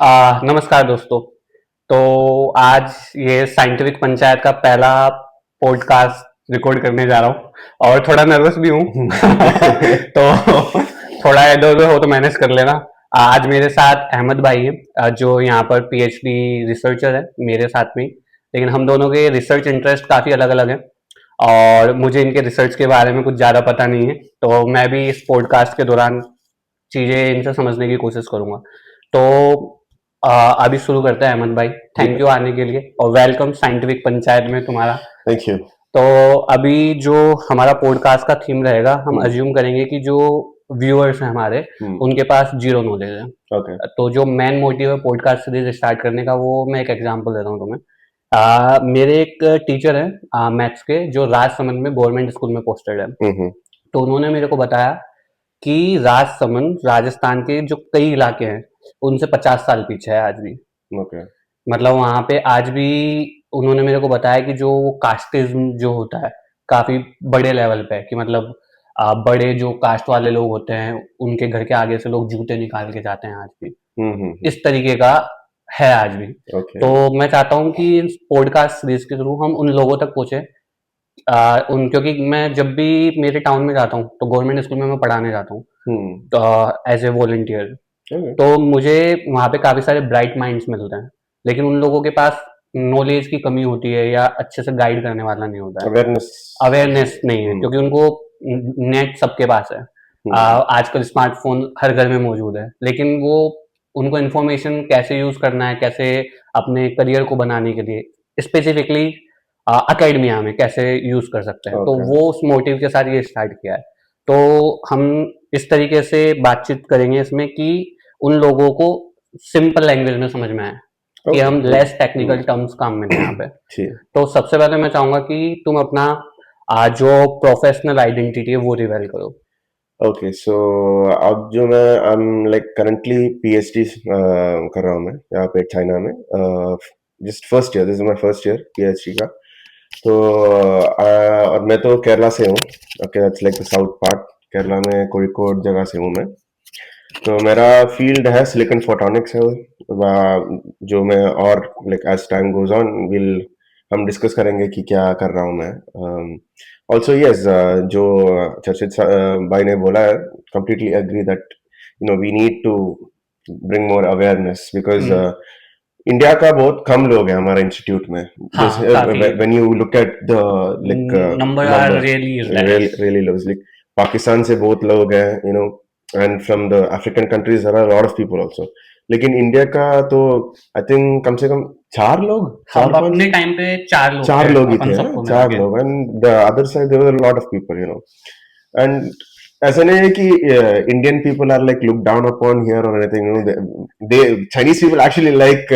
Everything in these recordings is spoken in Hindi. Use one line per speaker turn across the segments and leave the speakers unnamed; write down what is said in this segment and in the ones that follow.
नमस्कार दोस्तों। तो आज ये साइंटिफिक पंचायत का पहला पॉडकास्ट रिकॉर्ड करने जा रहा हूँ और थोड़ा नर्वस भी हूँ। तो थोड़ा इधर उधर हो तो मैनेज कर लेना। आज मेरे साथ अहमद भाई है, जो यहाँ पर पीएचडी रिसर्चर है मेरे साथ में। लेकिन हम दोनों के रिसर्च इंटरेस्ट काफ़ी अलग अलग है और मुझे इनके रिसर्च के बारे में कुछ ज़्यादा पता नहीं है। तो मैं भी इस पॉडकास्ट के दौरान चीज़ें इनसे समझने की कोशिश करूंगा। तो अभी शुरू करते हैं अहमद भाई। थैंक यू आने के लिए और वेलकम साइंटिफिक पंचायत में तुम्हारा।
Thank you.
तो अभी जो हमारा पॉडकास्ट का थीम रहेगा, हम अज्यूम करेंगे कि जो व्यूअर्स हैं हमारे, उनके पास जीरो नॉलेज है।
ओके।
तो जो मेन मोटिव है पॉडकास्ट सीरीज स्टार्ट करने का, वो मैं एक एग्जांपल देता हूँ तुम्हें। मेरे एक टीचर है मैथ्स के, जो राजसमंद में गवर्नमेंट स्कूल में पोस्टेड है। तो उन्होंने मेरे को बताया कि राजसमंद राजस्थान के जो कई इलाके हैं उनसे 50 साल पीछे है आज भी।
ओके।
मतलब वहां पे आज भी उन्होंने मेरे को बताया कि जो कास्टिज्म जो होता है काफी बड़े लेवल पे है, कि मतलब बड़े जो कास्ट वाले लोग होते हैं उनके घर के आगे से लोग जूते निकाल के जाते हैं आज भी। इस तरीके का है आज भी।
ओके।
तो मैं चाहता हूँ कि इस पॉडकास्ट सीरीज के थ्रू हम उन लोगों तक पहुंचे। क्योंकि मैं जब भी मेरे टाउन में जाता हूँ तो गवर्नमेंट स्कूल में मैं पढ़ाने जाता हूँ एज ए वॉलंटियर। तो मुझे वहाँ पे काफ़ी सारे ब्राइट माइंड्स मिलते हैं, लेकिन उन लोगों के पास नॉलेज की कमी होती है या अच्छे से गाइड करने वाला नहीं होता है,
अवेयरनेस
अवेयरनेस नहीं है, क्योंकि उनको नेट सबके पास है। आजकल स्मार्टफोन हर घर में मौजूद है, लेकिन वो उनको इन्फॉर्मेशन कैसे यूज़ करना है, कैसे अपने करियर को बनाने के लिए स्पेसिफिकली अकेडमिया में कैसे यूज़ कर सकते हैं। तो वो उस मोटिव के साथ ये स्टार्ट किया है। तो हम इस तरीके से बातचीत करेंगे इसमें कि उन लोगों को सिंपल लैंग्वेज में समझ में आए, कि हम लेस टेक्निकल टर्म्स काम में यहाँ पे। तो सबसे पहले मैं चाहूंगा कि तुम अपना जो प्रोफेशनल आइडेंटिटी है वो रिवेल करो।
ओके। सो अब जो मैं I am like currently PhD कर रहा हूँ मैं यहाँ पे चाइना में। Just first year, this is my first year PhD का। तो और मैं तो केरला से हूँ। Okay, that's like the south part. Kerala में कोझिकोड जगह से हूँ मैं। तो मेरा फील्ड है सिलिकॉन फोटोनिक्स है। जो मैं और like as time goes on will हम डिस्कस करेंगे कि क्या कर रहा हूँ मैं। ऑल्सो यस, जो चर्चित भाई ने बोला है, completely agree that we need to bring more awareness because India का बहुत कम लोग हैं हमारे इंस्टीट्यूट में। When you look at the like
number are
really लोग, लाइक पाकिस्तान से बहुत लोग हैं, and from the African countries there are a lot of people also. लेकिन इंडिया का तो आई थिंक कम से कम चार लोग,
हम अपने टाइम पे
चार लोग ही थे, चार लोग, and the other side there were a lot of people. And ऐसा नहीं है कि Indian people are like look down upon here और anything. The Chinese people actually like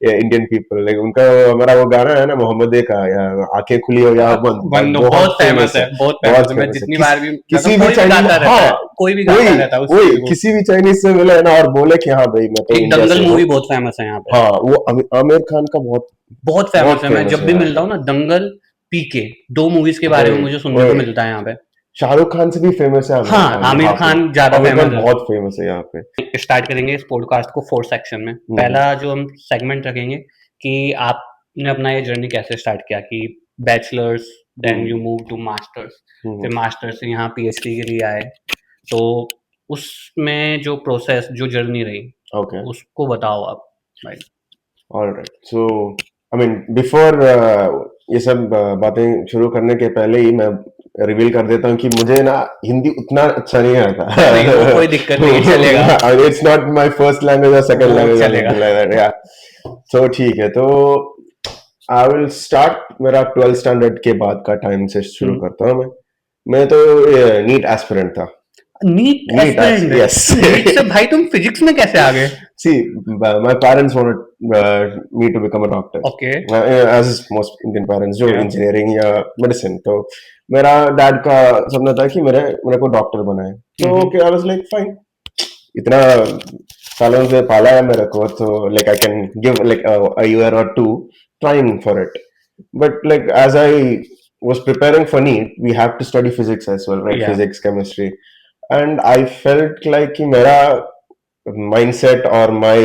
Indian people. Like उनका हमारा वो गाना है ना मोहम्मद का, या आंखें खुली हो या बंद, बहुत फेमस है, बहुत फेमस है।
जितनी बार भी
किसी भी चाइनीज, हाँ,
कोई भी गाता रहता है
वही किसी भी चाइनीज से मिले ना और बोले कि हाँ भाई मैं तो
एक दंगल मूवी बहुत फेमस है यहाँ पे।
हाँ, वो आमिर खान का बहुत
फेमस है। मैं जब भी मिलता हूँ ना, दंगल, पीके, दो मूवीज के बारे में मुझे सुनने को मिलता है यहाँ पे।
शाहरुख खान से भी फेमस है
हाँ, आमिर खान ज्यादा फेमस है,
बहुत फेमस है यहाँ पे।
स्टार्ट करेंगे इस पॉडकास्ट को 4 सेक्शन में। पहला जो हम सेगमेंट रखेंगे कि आपने अपना ये जर्नी कैसे स्टार्ट किया, कि bachelors, then you move to masters, फिर मास्टर्स से यहाँ पीएचडी के लिए आए। तो उसमें जो प्रोसेस, जो जर्नी रही, उसको बताओ आप भाई।
Alright, so I mean before ये सब बातें शुरू करने के पहले ही मैं रिवील कर देता हूँ कि मुझे ना हिंदी उतना अच्छा नहीं आता।
कोई दिक्कत नहीं, चलेगा।
It's not my first language और सेकंड लैंग्वेज, या तो ठीक है। तो आई विल स्टार्ट मेरा 12th स्टैंडर्ड के बाद का टाइम से शुरू करता हूँ मैं तो नीट एस्पिरेंट था।
NEET aspirant?
यस।
नीट से भाई तुम फिजिक्स में कैसे आ गए?
See, my parents wanted me to become a doctor.
Okay.
As most Indian parents, जो इंजीनियरिंग या मेडिसिन। तो मेरा डैड का सपना था कि मेरे को डॉक्टर बनाए। तो okay, I was like fine. इतना सालों से पाला है मेरे को, तो like I can give like a year or two trying for it. But like as I was preparing for NEET, we have to study physics as well, right? Physics, chemistry, and I felt like कि मेरा mindset or my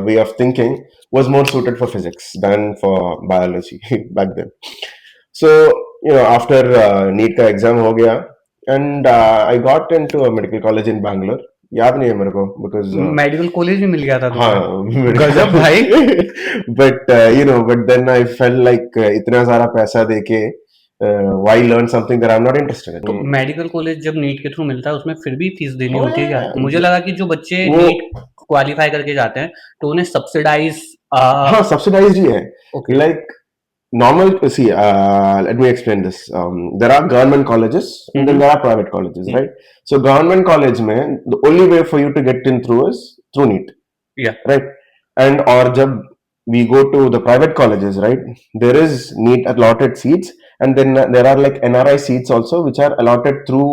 way of thinking was more suited for physics than for biology back then. So after NEET का exam हो गया, and I got into a medical college in Bangalore. याद नहीं है मेरे को because
मेडिकल कॉलेज भी मिल गया था तुम्हें?
हाँ
गजब भाई।
but then I felt like इतना सारा पैसा देके why learn something that I'm not interested in.
तो मेडिकल कॉलेज जब नीट के थ्रू मिलता है उसमें फिर भी फीस देनी
Oh,
होती है क्या?
yeah.
मुझे लगा कि जो बच्चे
वो-
नीट क्वालिफाई करके जाते हैं तो उन्हें सब्सिडाइज
हाँ subsidized ही है.
Okay
Like normal, see, let me explain this. There are government colleges and then
Mhm.
there are private colleges,
Mhm.
right? So government college mein, the only way for you to get in through is through NEET.
Yeah.
Right. And or jab we go to the private colleges, right? There is NEET allotted seats, and then there are like NRI seats also, which are allotted through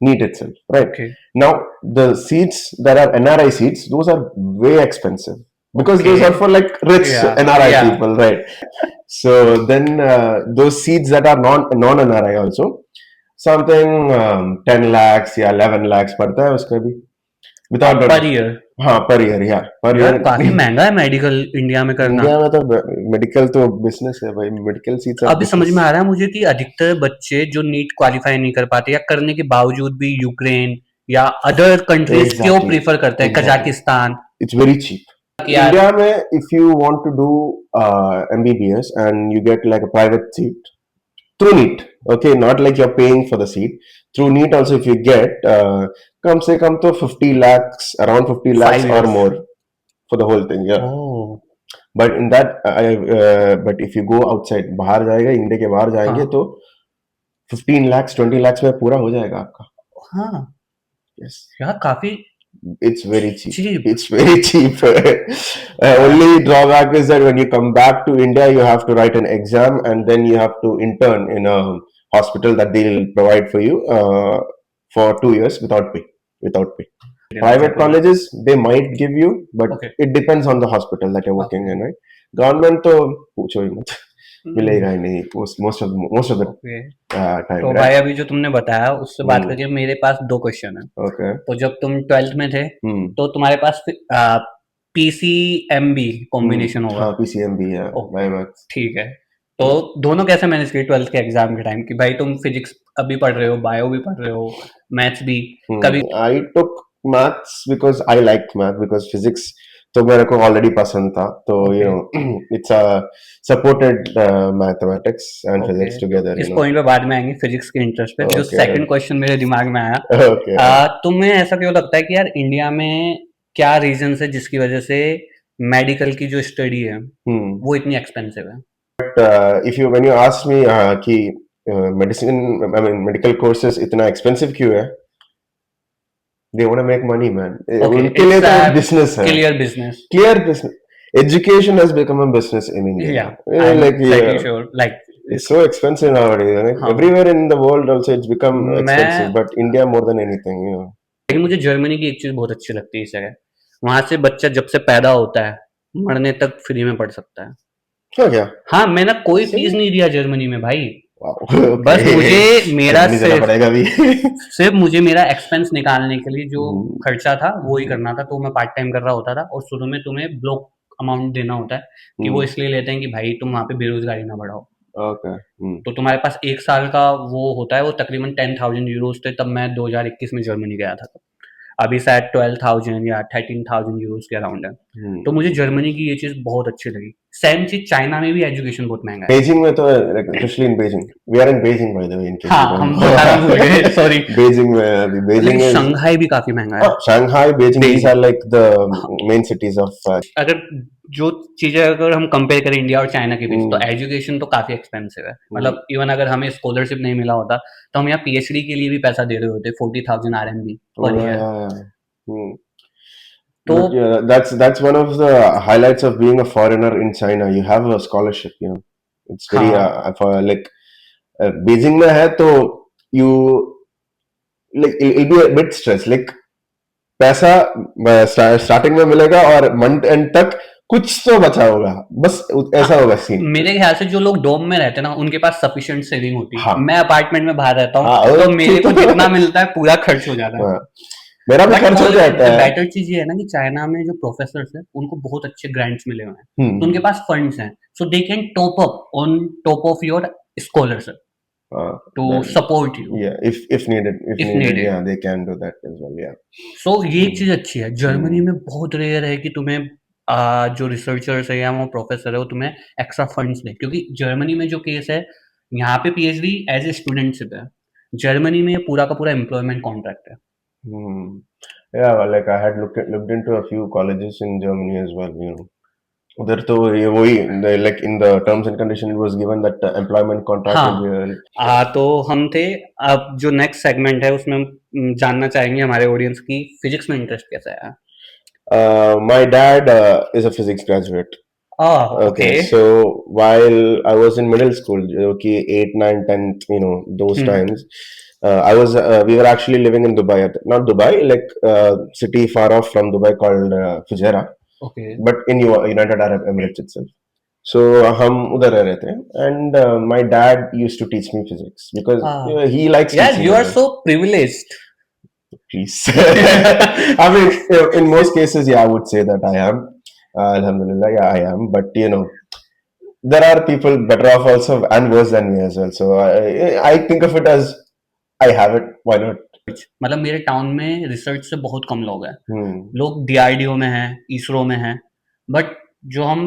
NEET itself, right?
Okay
Now the seats that are NRI seats, those are way expensive because
Okay.
those are for like rich
Yeah.
NRI
Yeah.
people, right? So then those seats that are non NRI also, something 10 lakhs या 11 lakhs पड़ता है उसका भी without
पर ईयर।
हाँ per year, yeah, per
यार
year.
काफी महंगा है मेडिकल इंडिया में करना।
इंडिया में तो मेडिकल तो बिजनेस है भाई, मेडिकल सीट्स
अभी समझ में आ रहा है मुझे कि अधिकतर बच्चे जो नीट क्वालिफाई नहीं कर पाते या करने के बावजूद भी यूक्रेन या अदर कंट्रीज क्यों
Exactly.
प्रीफर करते हैं,
Exactly.
Kazakhstan
it's very cheap.
कि यार
India में if you want to do MBBS and you get like a private seat through NEET, okay, not like you're paying for the seat, through NEET also if you get कम से कम तो 50 lakhs, around 50 lakhs
5
or
years।
more for the whole thing, yeah.
Oh
But in that but if you go outside, बाहर जाएगा, इंडिया के बाहर जाएंगे
हाँ।
तो 15 lakhs 20 lakhs में पूरा हो जाएगा आपका.
हाँ
Yes.
यार काफी
It's very cheap.
cheap।
It's very cheap. Only drawback is that when you come back to India, you have to write an exam and then you have to intern in a hospital that they'll provide for you for 2 years without pay. Without pay. Private colleges they might give you, but
Okay।
it depends on the hospital that you're working in, right? Government तो पूछो ही मत, मिलेगा ही नहीं most of the
okay
time.
तो
right?
भाई अभी जो तुमने बताया उससे बात
हम्म।
करके मेरे पास 2 क्वेश्चन है।
Okay.
तो जब तुम 12th में थे
हम्म.
तो तुम्हारे पास पीसीएमबी कॉम्बिनेशन होगा।
हाँ PCMB है,
Okay।
Biomaths.
ठीक है तो दोनों कैसे मैनेज किए 12th के एग्जाम के टाइम कि भाई तुम फिजिक्स अभी पढ़ रहे हो, बायो भी पढ़ रहे हो, मैथ्स भी कभी
I took maths because I liked math because physics तो मेरे को already पसंद था, तो you know it's a supported mathematics and
Okay।
physics together,
इस
you know.
पॉइंट पे बाद में आएंगे फिजिक्स के इंटरेस्ट पे। जो
Okay।
सेकंड क्वेश्चन मेरे दिमाग में आया,
Okay.
तुम्हें ऐसा क्यों लगता है कि यार इंडिया में क्या रीजन है जिसकी वजह से मेडिकल की जो स्टडी है
Hmm.
वो इतनी एक्सपेंसिव है?
If you when you ask me कि medicine, I mean medical courses इतना expensive क्यों है? They want to make money, man.
Okay,
उनके लिए
it's
तो
a
business है.
Clear business.
Clear business. Education has become a business in India.
Yeah, I'm
Like
exactly sure. Like
it's so expensive nowadays. Like,
हाँ।
everywhere in the world also it's become
मैं-
expensive, but India more than anything, you know.
लेकिन मुझे जर्मनी की एक चीज बहुत अच्छी लगती है इस जगह, वहां से बच्चा जब से पैदा होता है मरने तक फ्री में पढ़ सकता है।
हो गया.
हाँ मैं ना कोई
सही।
फीस नहीं दिया जर्मनी में भाई,
Wow.
बस
Okay.
मुझे मेरा
जर्मनी जाना
सिर्फ
पड़ेगा अभी.
सिर्फ मुझे मेरा एक्सपेंस निकालने के लिए जो
हम्म।
खर्चा था वो ही करना था। तो मैं पार्ट टाइम कर रहा होता था और शुरू में तुम्हें ब्लॉक अमाउंट देना होता है कि वो इसलिए लेते हैं कि भाई तुम वहाँ पे बेरोजगारी ना बढ़ाओ।
Okay.
तो तुम्हारे पास 1 साल का वो होता है, वो तकरीबन 10,000 यूरोज थे तब मैं 2021 में जर्मनी गया था। अभी शायद 12,000 या 13,000 यूरोज के अराउंड है। तो मुझे जर्मनी की ये चीज बहुत अच्छी लगी। सेम चीज चाइना में भी एजुकेशन बहुत महंगा है।
Beijing में तो like especially in Beijing. We are in Beijing by the way. In case
हाँ
you don't
हम
know.
बताना भूल गए, सॉरी।
Beijing में अभी Beijing
लेकिन
is
शंघाई भी काफी महंगा है।
Shanghai, Beijing, these
Beijing।
are like the main cities of
अगर जो चीजें अगर हम कंपेयर करें इंडिया और चाइना के बीच तो
हम्म।
एजुकेशन तो काफी एक्सपेंसिव है। मतलब इवन अगर हमें स्कॉलरशिप नहीं मिला होता तो हम यहाँ पीएचडी के लिए भी पैसा दे रहे होते 40,000 RMB पर ईयर।
Hmm.
तो
But yeah, that's one of the highlights of being a foreigner in China. You have a scholarship, you know. It's very
हाँ।
for like Beijing में है तो you like it'll be a bit stress. Like पैसा स्टार्टिंग में मिलेगा और मंथ एंड तक कुछ तो बचा होगा, बस ऐसा होगा सीन.
मेरे ख्याल से जो लोग डोम में रहते हैं ना उनके पास सफिशिएंट सेविंग होती है।
हाँ।
मैं अपार्टमेंट में बाहर रहता
हाँ,
हूँ तो
और
मेरे को
तो-
जितना मिलता है पूरा खर्च हो जाता है।
हाँ. मेरा भी
बट
खर्च हो जाता है।
बेटर चीज ये है ना कि चाइना में जो प्रोफेसर है उनको बहुत अच्छे ग्रांट्स मिले हुए हैं, तो उनके पास फंड्स हैं, so they can top up on top of your scholarship to
Then
support you
yeah, if needed,
if needed.
yeah, they can do that as well. Yeah.
So ये एक
Hmm.
चीज अच्छी है, जर्मनी
Hmm.
में बहुत रेयर है कि तुम्हें जो रिसर्चर्स है या वो प्रोफेसर है वो तुम्हें एक्स्ट्रा फंड्स दे, क्योंकि जर्मनी में जो केस है, यहाँ पे पीएचडी एज ए स्टूडेंटशिप है, जर्मनी में ये पूरा का पूरा एम्प्लॉयमेंट कॉन्ट्रैक्ट है।
Hmm. Yeah, well, like I had looked into a few colleges in Germany as well. You know, उधर तो ये वही like in the terms and condition it was given that employment contract will
हाँ,
be.
तो हम थे, अब जो नेक्स्ट सेगमेंट है उसमें हम जानना चाहेंगे हमारे ऑडियंस की फिजिक्स में इंटरेस्ट कैसा है।
My dad is a physics graduate.
Okay
Okay, so while I was in middle school, okay, 8, 9, 10th, you know, those times, we were actually living in Dubai, not Dubai, like city far off from Dubai called Fujairah,
okay
but in United Arab Emirates itself. So हम उधर रह रहे थे, and my dad used to teach me physics because he likes
यार
teaching
you are
me.
So privileged.
Please. I mean, in most cases, yeah, I would say that I am. Alhamdulillah, yeah, I am. But you know, there are people better off also and worse than me as well. So I think of it as I have it. Why not?
मतलब मेरे टाउन में रिसर्च से बहुत कम लोग हैं,
Hmm.
लोग डीआरडीओ में हैं, इसरो में हैं, बट जो हम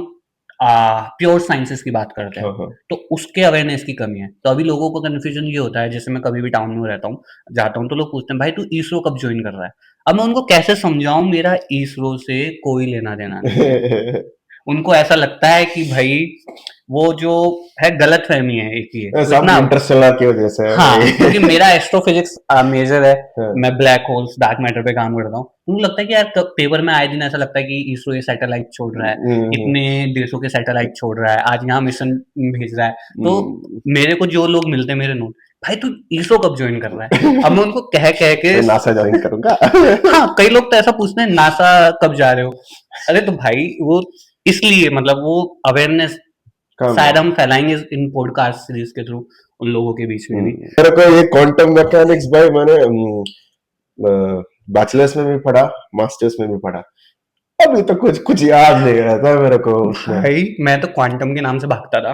प्योर साइंसेस की बात करते हैं
Uh-huh.
तो उसके अवेयरनेस की कमी है, तो अभी लोगों को कन्फ्यूजन ये होता है, जैसे मैं कभी भी टाउन में रहता हूँ, जाता हूँ तो लोग पूछते हैं भाई तू इसरो कब ज्वाइन कर रहा है। अब मैं उनको कैसे समझाऊं मेरा इसरो से कोई लेना देना नहीं है, उनको ऐसा लगता है कि भाई वो जो है गलत फहमी है एक ये, तो
सब
इतना
इंटरस्टेलर की वजह से है
हाँ,
भाई।
क्योंकि मेरा एस्ट्रोफिजिक्स मेजर है,
हाँ।
मैं ब्लैक होल्स डार्क मैटर पे काम करता हूँ, तो मुझे लगता है कि यार पेपर में आए दिन ऐसा लगता है कि इसरो ये सैटेलाइट छोड़ रहा है, इतने देशों के सैटेलाइट छोड़ रहा है, आज यहाँ मिशन भेज रहा है, तो मेरे को जो लोग मिलते हैं मेरे नोट, भाई तू इसरो कब ज्वाइन कर रहा है, अब मैं उनको कह कह के
नासा ज्वाइन करूंगा।
हाँ, कई लोग तो ऐसा पूछते हैं नासा कब जा रहे हो, अरे तो भाई वो इसलिए मतलब वो अवेयरनेस शायद हम फैलाएंगे इन पॉडकास्ट सीरीज के थ्रू उन लोगों के बीच में भी।
मेरे को ये क्वांटम मैकेनिक्स भाई मैंने बैचलर्स में भी पढ़ा, मास्टर्स में भी पढ़ा, अभी तो कुछ याद नहीं रहता मेरे को उसमें।
भाई मैं तो क्वांटम के नाम से भागता था,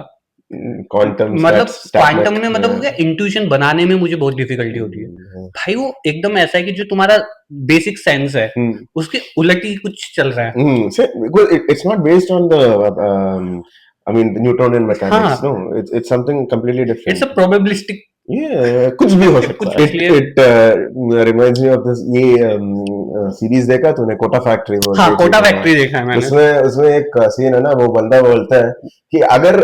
क्वांटम
मतलब क्वांटम में मतलब क्या इंट्यूशन बनाने में मुझे बहुत डिफिकल्टी होती है भाई, वो एकदम ऐसा है कि जो तुम्हारा बेसिक सेंस है उसके उलट ही कुछ चल रहा है।
It's not based on the I mean the Newtonian mechanics. No, it's something completely different.
It's a probabilistic,
कुछ भी हो सकता है। It reminds me of this ये सीरीज देखा तूने, कोटा फैक्ट्री?
हाँ, कोटा फैक्ट्री देखा है मैंने।
उसमें एक सीन है ना, वो बंदा बोलता है कि अगर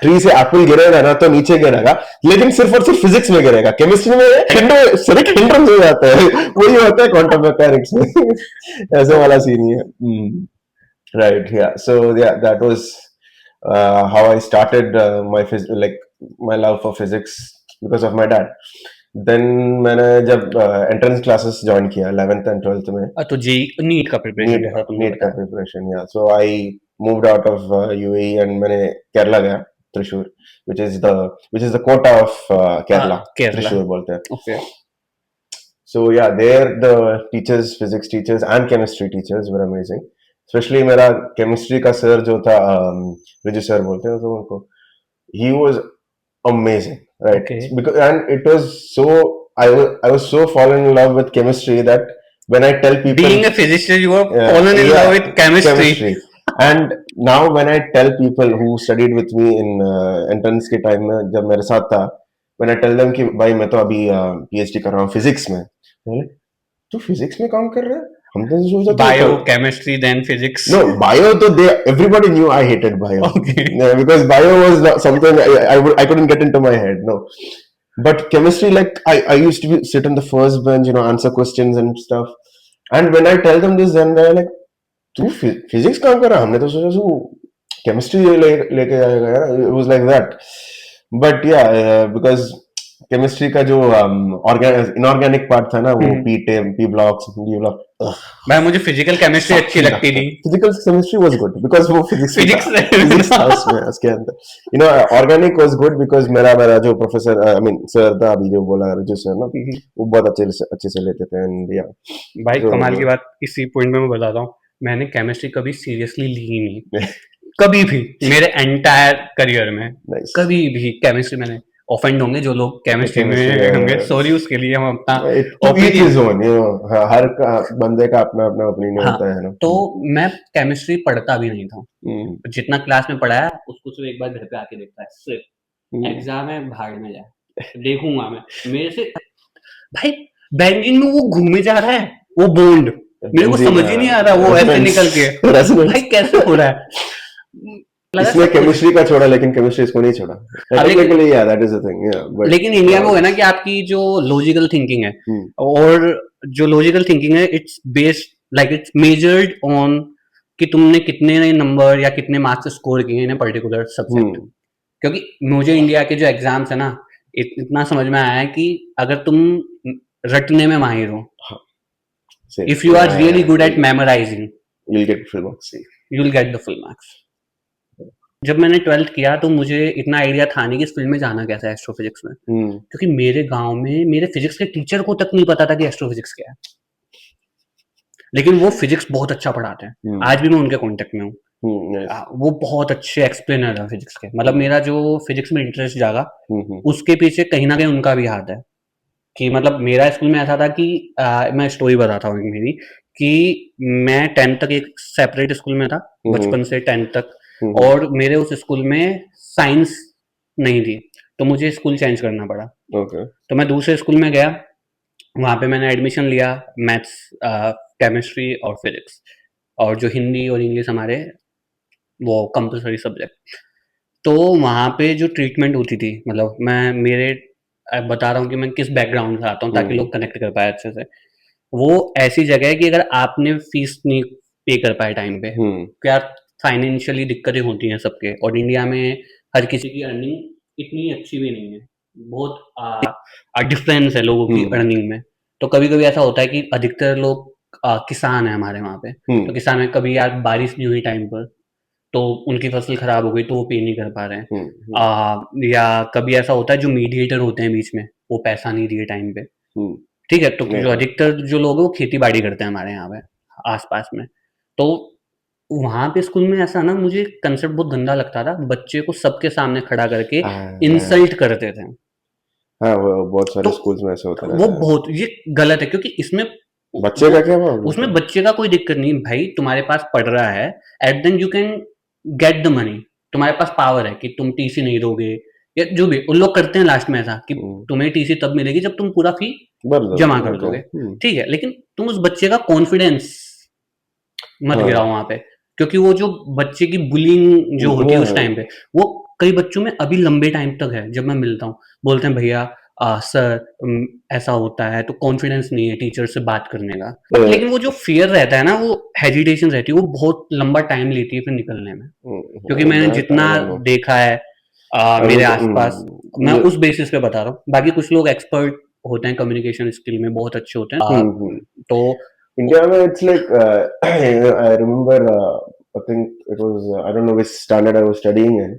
ट्री से एप्पल गिरेगा ना तो नीचे गिरेगा, लेकिन सिर्फ और सिर्फ फिजिक्स में गिरेगा, केमिस्ट्री में सिर्फ हिंड्रेंस हो जाता है। वही होता है क्वांटम मैकेनिक्स में। ऐसे वाला सीन ही है। Right, yeah. So yeah, that was how I started my love for physics because of my dad. Then मैंने जब entrance classes join किया 11th and 12th में,
तो जी नीट का प्रिपरेशन
नीट का preparation, yeah. So I moved out of UAE and मैंने केरला गया, Thrissur, which is the quota of Kerala. Thrissur बोलते हैं.
Okay.
So yeah, there the teachers, physics teachers and chemistry teachers were amazing. Specially मेरा केमिस्ट्री का सर जो था, विजय सर बोलते हैं तो उनको, he was amazing, right?
Okay.
Because and it was so I was so fallen in love with chemistry that when I tell people,
being a physician you were fallen in love with chemistry.
And now when I tell people who studied with me in entrance के टाइम में जब मेरे साथ था, when I tell them कि भाई मैं तो अभी PhD कर रहा हूँ फिजिक्स में, तू फिजिक्स में काम कर रहा है?
Bio, chemistry, then physics.
No, bio. So everybody knew I hated bio.
Okay.
Because bio was not something I couldn't get into my head. No, but chemistry, like I used to sit on the first bench, answer questions and stuff. And when I tell them this, then they're like, "तू physics काम कर रहा है? हमने तो सोचा तू chemistry लेके आएगा यार." It was like that. But yeah, because chemistry का जो इनऑर्गेनिक पार्ट था ना, वो पी ब्लॉक्स, डी ब्लॉक,
भाई मुझे फिजिकल केमिस्ट्री अच्छी लगती थी।
Physical chemistry was good because वो
फिजिक्स
फिजिक्स था उसमें, उसके अंदर, you know. Organic was good because मेरा जो प्रोफेसर, आई मीन सर था, अभी जो बोला रजू सर ना, वो बहुत अच्छे से लेते थे, एंड या
भाई
तो
कमाल की बात इसी पॉइंट में मैं बताता हूँ, मैंने केमिस्ट्री कभी सीरियसली ली ही नहीं, कभी भी मेरे एंटायर करियर में
नाइस।
कभी भी केमिस्ट्री मैंने, ऑफेंड होंगे जो लोग केमिस्ट्री में होंगे, सॉरी उसके लिए, हम अपना
ओपिनियन, यू नो, हर बंदे का अपना अपना ओपिनियन
हाँ,
होता है ना।
तो मैं केमिस्ट्री पढ़ता भी नहीं था, जितना क्लास में पढ़ाया उसको सिर्फ एक बार घर पे आके देखता है, सिर्फ एग्जाम है भाड़ में जाए देखूंगा मैं, मेरे से भाई बैंकिंग में वो घूमे जा रहा है वो बॉन्ड, मेरे को समझ ही नहीं आ रहा वो ऐसे निकल के भाई कैसे हो रहा है।
इसने केमिस्ट्री का छोड़ा, लेकिन केमिस्ट्री इसको नहीं छोड़ा, टेक्निकली या दैट इज द थिंग, या बट
लेकिन इंडिया में वो है ना कि आपकी जो लॉजिकल थिंकिंग है, और जो लॉजिकल थिंकिंग है it's based like it's measured on कि तुमने कितने नंबर या कितने मार्क्स स्कोर किए इन पर्टिकुलर सब्जेक्ट। क्योंकि मुझे इंडिया के जो एग्जाम्स है ना, इतना समझ में आया है कि अगर तुम रटने में माहिर हो, if you are really good at memorising,
you will get full marks,
you will get the full marks. जब मैंने 12th किया तो मुझे इतना आइडिया था नहीं कि इस फील्ड में जाना कैसा है एस्ट्रोफिजिक्स में, क्योंकि मेरे गांव में मेरे फिजिक्स के टीचर को तक नहीं पता था कि एस्ट्रोफिजिक्स क्या है, लेकिन वो फिजिक्स बहुत अच्छा पढ़ाते हैं, आज भी मैं उनके कांटेक्ट में हूँ। वो बहुत अच्छे एक्सप्लेनर है फिजिक्स के, मतलब मेरा जो फिजिक्स में इंटरेस्ट जागा उसके पीछे कहीं ना कहीं उनका भी हाथ है। कि मतलब मेरा स्कूल में ऐसा था कि मैं स्टोरी बताता हूँ मेरी, कि मैं 10th तक एक सेपरेट स्कूल में था, बचपन से 10th तक, और मेरे उस स्कूल में साइंस नहीं थी, तो मुझे स्कूल चेंज करना पड़ा। तो मैं दूसरे स्कूल में गया, वहां पे मैंने एडमिशन लिया, मैथ्स, केमिस्ट्री और फिजिक्स, और जो हिंदी और इंग्लिश हमारे वो कंपलसरी सब्जेक्ट। तो वहां पे जो ट्रीटमेंट होती थी, मतलब मैं बता रहा हूँ कि मैं किस बैकग्राउंड से आता हूँ ताकि लोग कनेक्ट कर पाए अच्छे से। वो ऐसी जगह है कि अगर आपने फीस नहीं पे कर पाए टाइम पे, क्या फाइनेंशियली दिक्कतें होती हैं सबके, और इंडिया में हर किसी की अर्निंग इतनी अच्छी भी नहीं है, बहुत डिफरेंस है लोगों की अर्निंग में। तो कभी कभी ऐसा होता है कि अधिकतर लोग किसान है हमारे वहाँ पे, तो किसान में कभी यार बारिश नहीं हुई टाइम पर, तो उनकी फसल खराब हो गई तो वो पे नहीं कर पा रहे हैं, या कभी ऐसा होता है जो मीडिएटर होते हैं बीच में वो पैसा नहीं दिए टाइम पे, ठीक है। तो जो अधिकतर जो लोग हैं वो खेती बाड़ी करते हैं हमारे यहाँ पे आसपास में। तो वहां पे स्कूल में ऐसा ना, मुझे कंसेप्ट बहुत गंदा लगता था, बच्चे को सबके सामने खड़ा करके इंसल्ट करते थे।
हाँ, वो बहुत सारे स्कूल्स में ऐसा होता है,
वो बहुत ये गलत है, क्योंकि इसमें
बच्चे का क्या प्रॉब्लम,
उसमें बच्चे का कोई दिक्कत नहीं भाई, तुम्हारे पास पढ़ रहा है, at then you can get the money, तुम्हारे पास पावर है कि तुम टीसी नहीं दोगे, या जो भी उन लोग करते हैं लास्ट में ऐसा कि तुम्हें टीसी तब मिलेगी जब तुम पूरा फी जमा कर दोगे, ठीक है। लेकिन तुम उस बच्चे का कॉन्फिडेंस मत गिराओ वहां पे, क्योंकि वो जो बच्चे की बुलिंग जो होती है उस टाइम पे, वो कई बच्चों में अभी लंबे टाइम तक है। जब मैं मिलता हूँ बोलते हैं भैया सर ऐसा होता है, तो कॉन्फिडेंस नहीं है टीचर से बात करने का, लेकिन वो जो फियर रहता है ना, वो हेजिटेशन रहती है, वो बहुत लंबा टाइम लेती है फिर निकलने में, क्योंकि मैंने जितना देखा है मेरे आसपास, मैं उस बेसिस पे बता रहा हूँ। बाकी कुछ लोग एक्सपर्ट होते हैं, कम्युनिकेशन स्किल में बहुत अच्छे होते हैं। तो
इंडिया में it's like I remember, I think it was, I don't know which standard I was studying in,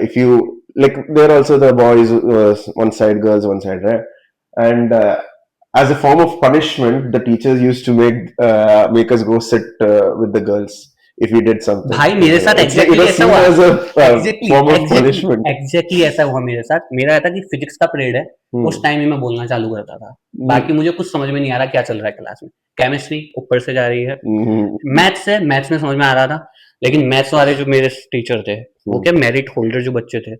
if you like, there are also the boys one side, girls one side, right? And as a form of punishment, the teachers used to make us go sit with the girls if we did something.
भाई मेरे साथ एग्जैक्टली ऐसा हुआ, एग्जैक्टली ऐसा हुआ मेरे साथ। मेरा था कि फिजिक्स का पीरियड है, उस टाइम ही मैं बोलना चालू करता था, बाकी मुझे कुछ समझ में नहीं आ रहा क्या चल रहा है क्लास में। केमिस्ट्री ऊपर से जा रही है, मैथ्स है, मैथ्स में समझ में आ रहा था, लेकिन मैथ्स वाले जो मेरे टीचर थे वो क्या मेरिट होल्डर जो बच्चे थे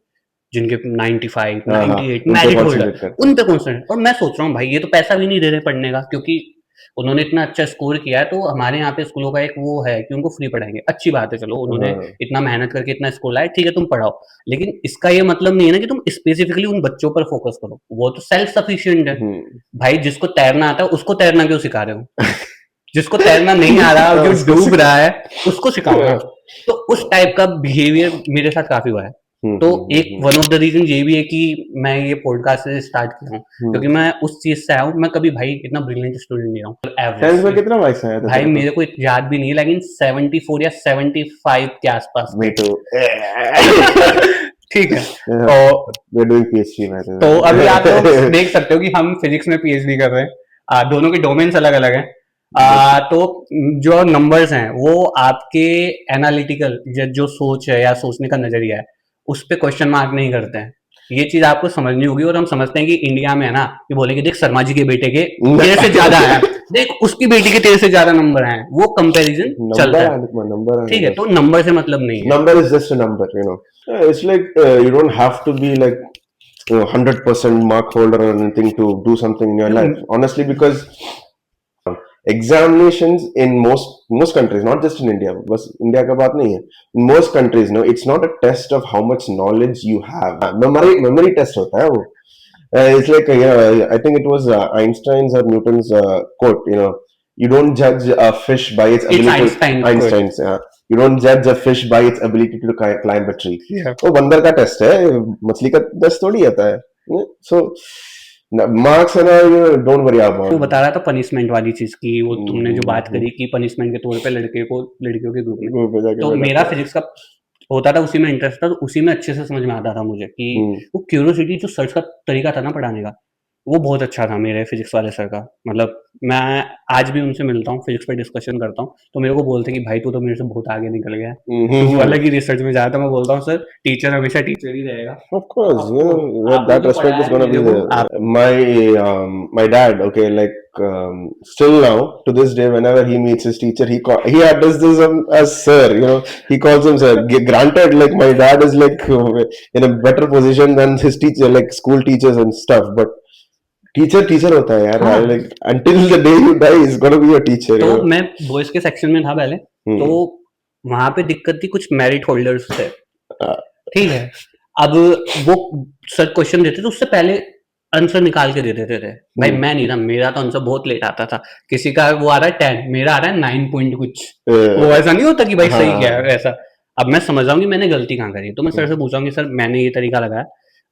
जिनके 95, 98 मेरिट होल्डर, उन पे कॉन्सेंट्रेट। और मैं सोच रहा हूँ भाई ये तो पैसा भी नहीं दे रहे पढ़ने का, क्योंकि उन्होंने इतना अच्छा स्कोर किया है, तो हमारे यहाँ पे स्कूलों का एक वो है कि उनको फ्री पढ़ाएंगे, अच्छी बात है, चलो उन्होंने इतना मेहनत करके इतना स्कोर लाया, ठीक है तुम पढ़ाओ, लेकिन इसका ये मतलब नहीं है ना कि तुम स्पेसिफिकली उन बच्चों पर फोकस करो, वो तो सेल्फ सफिशिएंट है भाई। जिसको तैरना आता है उसको तैरना क्यों सिखा रहे हो, जिसको तैरना नहीं आ रहा, जो डूब रहा है उसको सिखाओ। तो उस टाइप का बिहेवियर मेरे साथ काफी हुआ है। तो एक वन ऑफ द रीजन ये भी है कि मैं ये पॉडकास्ट से स्टार्ट किया हूँ क्योंकि मैं उस चीज से आया हूँ। मैं कभी भाई इतना ब्रिलियंट स्टूडेंट नहीं रहा हूँ,
10th में
एवरेज।
कितना मार्क्स आया था
भाई
तेरे को?
मेरे को याद भी नहीं है, लेकिन 74 या 75 के आसपास
Me
थे।
too.
ठीक है।
Yeah,
तो
we're doing PhD मैं
तो अभी आप लोग देख सकते हो कि हम फिजिक्स में पीएचडी कर रहे हैं। दोनों के डोमेन्स अलग अलग हैं। तो जो नंबर्स हैं वो आपके एनालिटिकल जो सोच है या सोचने का नजरिया है उस पर क्वेश्चन मार्क नहीं करते हैं। ये चीज आपको समझनी होगी। और हम समझते हैं कि इंडिया में है ना, कि बोलेंगे देख शर्मा जी के बेटे के तेरे से ज्यादा है, देख उसकी बेटी के तेरे से ज्यादा नंबर हैं, वो कंपैरिजन चलता है।
number
ठीक है, तो नंबर से मतलब नहीं है।
number is just a number, you know. It's like you don't have to be like 100% mark holder or anything to do something in your life. Honestly, because examinations in most countries, not just in India, बस इंडिया का बात नहीं है. In most countries, no, it's not a test of how much knowledge you have. Memory test होता है वो. It's like I think it was Einstein's or Newton's quote. You don't judge a fish by its
It's
ability. Einstein's. You don't judge a fish by its ability to climb a tree. वो बंदर का टेस्ट है, मछली का टेस्ट थोड़ी आता है. So मार्क्स है ना, डोंट वरी अबाउट.
वो बता रहा था पनिशमेंट वाली चीज की, वो तुमने जो बात करी कि पनिशमेंट के तौर पे लड़कियों के ग्रुप में, तो मेरा फिजिक्स का होता था, उसी में इंटरेस्ट था, तो उसी में अच्छे से समझ में आता था मुझे कि वो क्यूरियोसिटी जो सर्च का तरीका था ना पढ़ाने का, वो बहुत अच्छा था मेरे फिजिक्स वाले सर का। मतलब मैं आज भी उनसे मिलता हूँ, फिजिक्स पे डिस्कशन करता हूँ, तो मेरे को बोलते हैं कि भाई तू तो मेरे से बहुत आगे निकल गया है, तू अलग ही रिसर्च में जाता। मैं बोलता हूँ सर टीचर हमेशा टीचर ही रहेगा।
Of course, that respect is gonna be there. My dad, okay, like still now to this day, whenever he meets his teacher, he addresses them as sir. He calls him sir. Granted, like my dad is like in a better position than his teacher, like school teachers and stuff, but teacher होता है यार.
हाँ.
Like until the day you die is gonna be your teacher.
तो मैं बॉयज के सेक्शन में था पहले, तो वहां पे दिक्कत थी, कुछ मेरिट होल्डर्स थे, ठीक है। अब वो सर क्वेश्चन देते थे, उससे पहले आंसर निकाल के दे देते थे। भाई मैं नहीं था, मेरा तो आंसर बहुत लेट आता था। किसी का वो आ रहा है 10, मेरा आ रहा है 9 पॉइंट कुछ। वो ऐसा नहीं होता कि भाई सही क्या है ऐसा। अब मैं समझ रहा हूँ कि मैंने गलती कहाँ करी, तो मैं सर से पूछाऊंगी सर मैंने ये तरीका लगाया,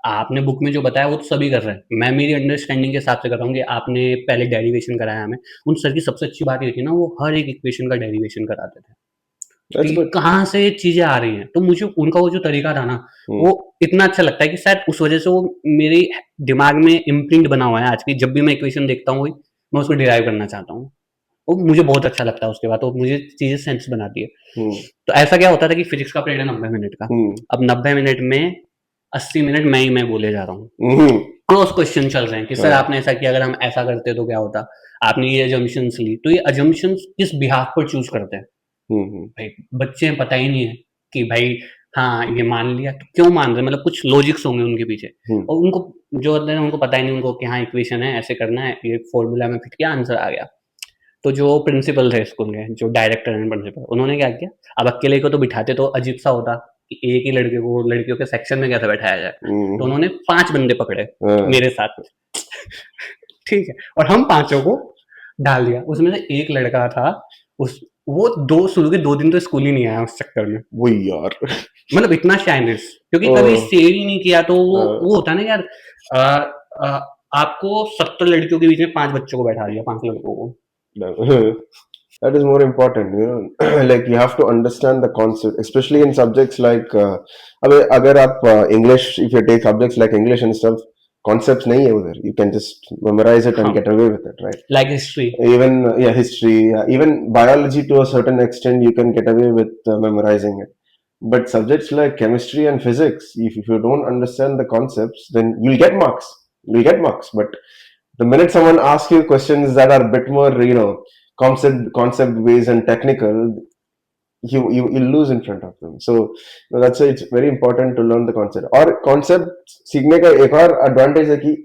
आपने बुक में जो बताया वो तो सभी कर रहे हैं, मैं मेरी अंडरस्टैंडिंग के हिसाब से कर रहा हूँ कि आपने पहले डेरिवेशन कराया हमें। उन सर की सबसे अच्छी बात ये थी ना, वो हर एक इक्वेशन का डेरिवेशन कराते थे कि कहाँ से चीजें आ रही हैं। तो मुझे उनका वो जो तरीका था ना, वो इतना अच्छा लगता है कि शायद उस वजह से वो मेरे दिमाग में इम्प्रिंट बना हुआ है आज की। जब भी मैं इक्वेशन देखता हूँ मैं उसको डिराइव करना चाहता हूँ, वो मुझे बहुत अच्छा लगता है। उसके बाद तो मुझे चीजें सेंस बनाती है। तो ऐसा क्या होता था कि फिजिक्स का पीरियड है 90 मिनट का, अब 90 मिनट में 80 मिनट मैं बोले जा रहा हूँ, क्रॉस क्वेश्चन चल रहे हैं कि सर आपने ऐसा किया, अगर हम ऐसा करते तो क्या होता, आपने ये अजम्पशंस ली, तो ये अजम्पशंस किस बिहाफ पर चूज करते हैं। भाई बच्चे पता ही नहीं है कि भाई हाँ ये मान लिया, तो क्यों मान रहे, मतलब कुछ लॉजिक्स होंगे उनके पीछे, और उनको जो होते हैं उनको पता ही नहीं, उनको कि हाँ इक्वेशन है ऐसे करना है, ये फॉर्मूला में फिट किया आंसर आ गया। तो जो प्रिंसिपल थे स्कूल के, जो डायरेक्टर एंड प्रिंसिपल, उन्होंने क्या किया, अब अकेले को तो बिठाते तो अजीब सा होता कि एक ही लड़के को लड़कियों के सेक्शन में कैसे बैठाया जाए, तो उन्होंने 5 बंदे पकड़े मेरे साथ ठीक है, और हम पांचों को डाल दिया। उसमें से एक लड़का था, वो शुरू के 2 दिन तो स्कूल ही नहीं आया उस चक्कर में।
वो यार
मतलब इतना शाइनेस, क्योंकि कभी शेयर ही नहीं किया, तो वो होता है ना यार, आपको 70 लड़कियों के बीच में 5 बच्चों को बैठा दिया, 5 लड़कों को।
That is more important, like you have to understand the concept, especially in subjects like अगर आप English, if you take subjects like English and stuff, concepts नहीं है उधर, you can just memorize it and get away with it, right?
Like history,
even history, even biology to a certain extent you can get away with memorizing it, but subjects like chemistry and physics, if you don't understand the concepts, then you'll get marks, but the minute someone asks you questions that are a bit more concept based and technical, you lose in front of them. So that's why it's very important to learn the concept. और concept सीखने का एक और advantage है कि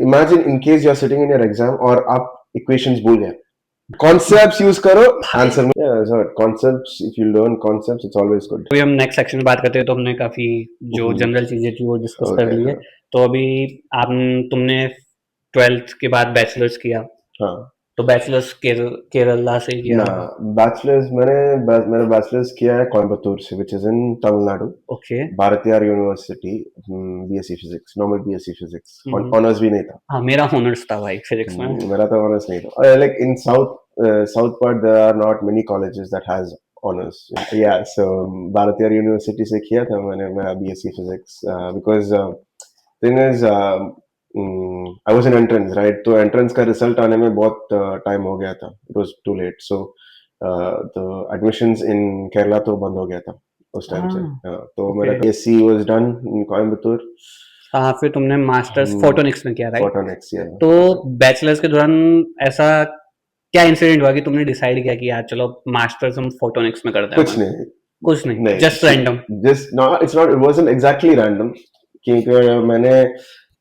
imagine in case you are sitting in your exam और आप equations भूल गए, concepts use करो आंसर में. So concepts, if you learn concepts, it's always good.
अभी हम नेक्स्ट सेक्शन में बात करते हैं, तो हमने काफी जो जनरल चीजें थी वो डिस्कस कर ली है। तो अभी तुमने 12th के बाद बैचलर्स किया,
हाँ,
तो बैचलर्स केरला से किया?
ना, बैचलर्स मेरा बैचलर्स किया है कोयम्बतूर से, which is in Tamil Nadu,
okay.
Bharathiar university, BSc physics, normal BSc physics,
hmm.
Honours भी नहीं था।
हाँ, मेरा ऑनर्स था भाई फिजिक्स में।
मेरा तो ऑनर्स नहीं था, like in south part there are not many colleges that has honours, या सो भारतीयार यूनिवर्सिटी से किया था मैंने मेरा BSc physics, because thing is I was in entrance, right, तो एंट्रेंस का रिजल्ट आने में बहुत टाइम हो गया था, it was too late, so तो एडमिशंस इन केरला तो बंद हो गया था उस टाइम से, तो मेरा
okay.
BSc was done in Coimbatore,
हाँ, फिर तुमने मास्टर्स फोटोनिक्स में किया, राइट?
फोटोनिक्स, या
तो बैचलर्स के दौरान ऐसा क्या इंसिडेंट हुआ कि तुमने डिसाइड किया कि यार चलो मास्टर्स हम फोटोनिक्स में करते हैं?
कुछ नहीं,
कुछ नहीं,
नहीं,
just random?
Just not, it's not, it wasn't exactly random, क्योंकि मैंने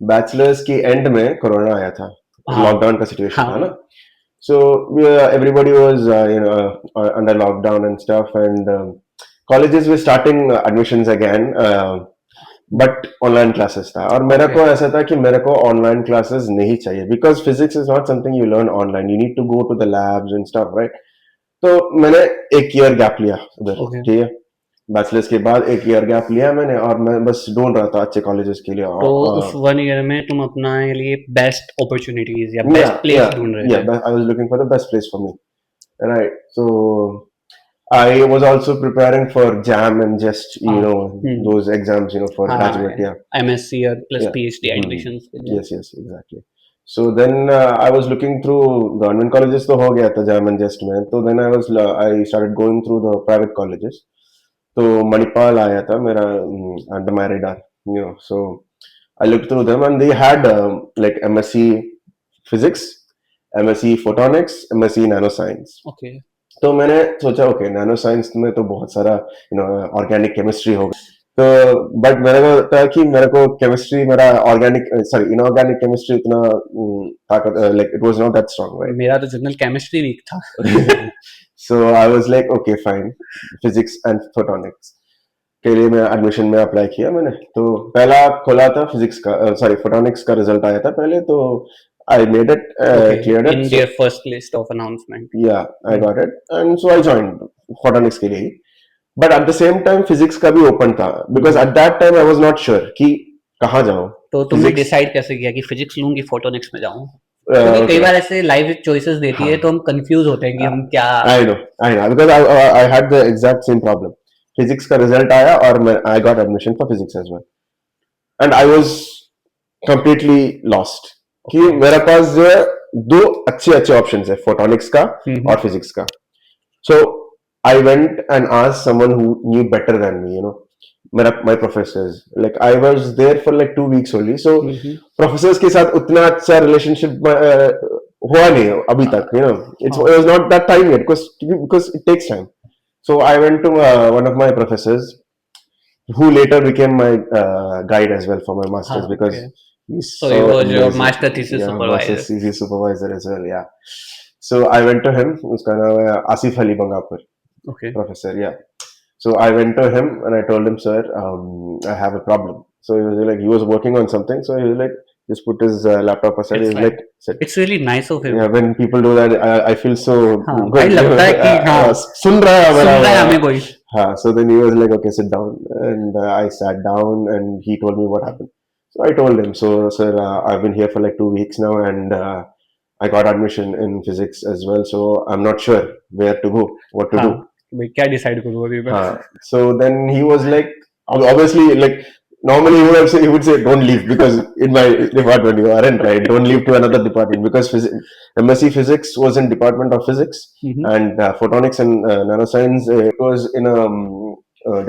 बैचलर्स की एंड में कोरोना आया था,
हाँ।
लॉकडाउन का सिचुएशन
हाँ।
था ना, so everybody was under lockdown and stuff, and colleges were starting admissions again, but online classes था, और मेरे को ऐसा था कि मेरे को online classes नहीं चाहिए, because physics is not something you learn online, you need to go to the labs and stuff, right? तो मैंने एक ईयर गैप लिया उधर, ठीक है, बैचलर्स के बाद एक ईयर गैप लिया मैंने, और मैं बस ढूंढ रहा था अच्छे कॉलेजेस के लिए,
तो उस 1 ईयर में तुम अपना लिए बेस्ट अपॉर्चुनिटीज या बेस्ट प्लेस ढूंढ रहे थे?
I was looking for the best place for me, right? So I was also preparing for JAM and just those exams, for graduate,
MSc or plus PhD admissions के लिए।
yes, exactly. So then I was looking through government colleges, तो हो गया था JAM and just में, तो then I started going through the private colleges, तो मणिपाल आया था मेरा under my radar, so I looked through them and they had like MSc physics, MSc photonics, MSc nanoscience.
Okay.
तो मैंने सोचा ओके नैनो साइंस में तो बहुत सारा ऑर्गेनिक केमिस्ट्री होगा, तो बट मेरे को था कि मेरे को केमिस्ट्री, मेरा इनऑर्गेनिक केमिस्ट्री उतना ताकत, like it was not that strong, right?
मेरा तो जनरल केमिस्ट्री वीक था।
So I was like okay fine, physics and photonics के लिए मैं एडमिशन में अप्लाई किया मैंने, तो पहला खोला था फिजिक्स का, फोटोनिक्स का रिजल्ट आया था पहले, तो I made it, cleared it.
In their first list of announcement.
Yeah, I got it, and so I joined photonics के लिए. But at the same time, physics का भी open था, because at that time I was not sure कि कहाँ जाऊँ.
तो तुमने डिसाइड कैसे किया कि फिजिक्स लूँ कि फोटोनिक्स में जाऊँ? क्योंकि कई बार ऐसे लाइव चॉइसेस देती है तो हम कंफ्यूज होते हैं कि हम क्या। I know,
because I had the exact same problem. Physics का रिजल्ट आया और I got admission for physics as well, and I was completely lost. कि मेरे पास जो है दो अच्छे ऑप्शंस है, फोटोनिक्स का और फिजिक्स का. So I went and asked someone who knew better than me, my professors, like I was there for like 2 weeks only, so professors के साथ उतना अच्छा रिलेशनशिप हुआ नहीं अभी तक, it was not that time yet, because it takes time. So I went to one of my professors who later became my guide as well for my masters, because
so he was your master thesis supervisor.
Master thesis supervisor as well, yeah. So I went to him. Uska naam hai Asif Ali Bangapur.
Okay.
Professor, yeah. So I went to him and I told him, sir, I have a problem. So he was like, he was working on something. So he was like, just put his laptop aside. He was like, sit.
It's really nice of him.
Yeah, when people do that, I feel so good.
लगता है कि हाँ,
सुन रहा है
हमें कोई.
So then he was like, okay, sit down. And I sat down and he told me what happened. So I told him, so sir, I've been here for like 2 weeks now, and I got admission in physics as well. So I'm not sure where to go, what to do.
क्या decide करूँ अभी मैं?
So then he was like, obviously, like normally he would say don't leave, because in my department you aren't, right? Don't leave to another department, because MSc physics was in department of physics, and photonics and nanoscience it was in a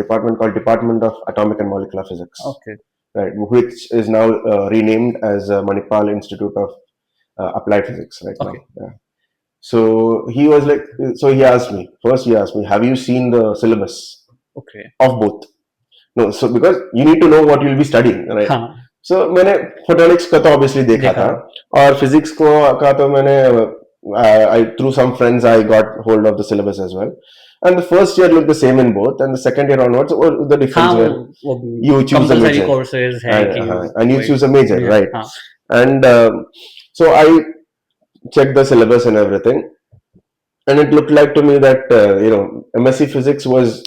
department called Department of Atomic and Molecular Physics.
Okay.
Right, which is now renamed as Manipal Institute of Applied Physics right now. Yeah. So he was like, so he asked me, have you seen the syllabus of both? No, so because you need to know what you'll be studying, right? So मैंने photonics का तो obviously देखा था, और physics का तो मैंने through some friends I got hold of the syllabus as well. And the first year looked the same in both, and the second year onwards, the difference where you choose a major
courses
and you choose a major, right? And so I checked the syllabus and everything, and it looked like to me that MSc Physics was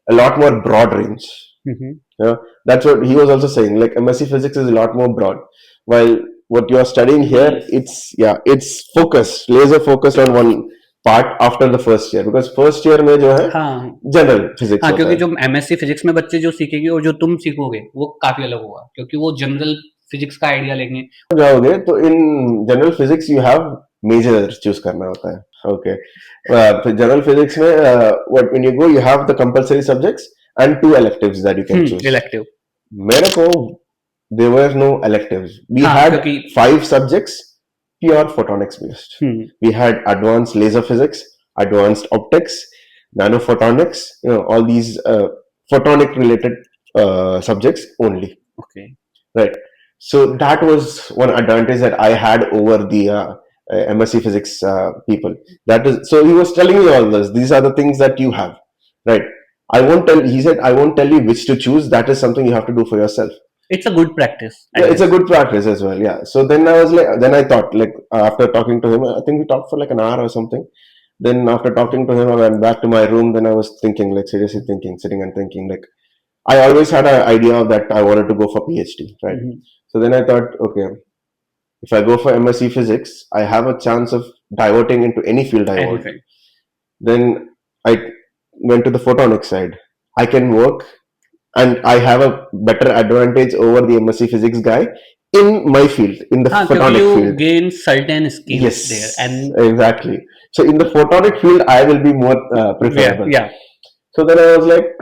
a lot more broad range.
Mhm.
Yeah, that's what he was also saying. Like MSc Physics is a lot more broad, while what you are studying here, it's focused, laser focused on one part after the first year, because first year में जो है
हाँ
जनरल फिजिक्स
हाँ,
होता
क्योंकि
है.
जो एमएससी फिजिक्स में बच्चे जो सीखेंगे और जो तुम सीखोगे वो काफी अलग होगा, क्योंकि वो जनरल फिजिक्स का आइडिया लेंगे.
जाओगे तो in general physics you have major choose करना होता है. ओके, जनरल फिजिक्स में what when you go you have the compulsory subjects and two electives that you can choose.
Elective.
मेरे को there were no electives. We
हाँ,
had
क्योंकि
5 subjects pure photonics based. We had advanced laser physics, advanced optics, nanophotonics, all these photonic related subjects only.
Okay.
Right. So that was one advantage that I had over the MSc Physics people. That is, so he was telling me all this. These are the things that you have, right? I won't tell. He said, I won't tell you which to choose. That is something you have to do for yourself.
It's a good practice.
Yeah, it's a good practice as well. Yeah. So then I was like, then I thought, like, after talking to him, I think we talked for like an hour or something. Then after talking to him, I went back to my room. Then I was thinking, like, seriously thinking, sitting and thinking, like, I always had an idea of that I wanted to go for PhD, right? So then I thought, okay, if I go for MSc Physics, I have a chance of diverting into any field I want.
Anything.
Then I went to the photonics side. I can work, and I have a better advantage over the MSc Physics guy in my field, in the
हाँ, क्योंकि
photonic
you
field.
gain certain skills
Yes,
there, and
exactly. So in the photonic field, I will be more preferable.
yeah.
So then I was like,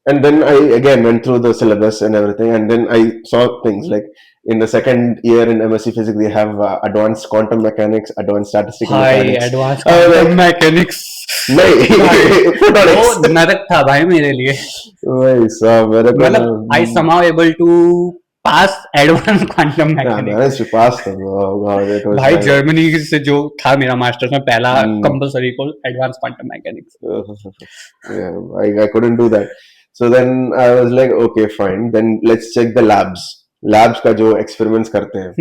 and then I again went through the syllabus and everything, and then I saw things like in the second year in MSc Physics, they have advanced quantum mechanics, advanced statistical
Hi,
mechanics.
advanced
I was
quantum
like,
mechanics.
नहीं, photonics.
वो नरक था भाई मेरे लिए.
वही सब मेरे को
मतलब I somehow able to pass advanced quantum mechanics.
managed to pass them. Oh God, it was
भाई
like,
जर्मनी से जो था मेरा मास्टर्स में पहला
Hmm.
Compulsory course advance quantum mechanics.
yeah, I couldn't do that. So then I was like, okay, fine. Then let's check the labs. Labs का जो experiments करते हैं.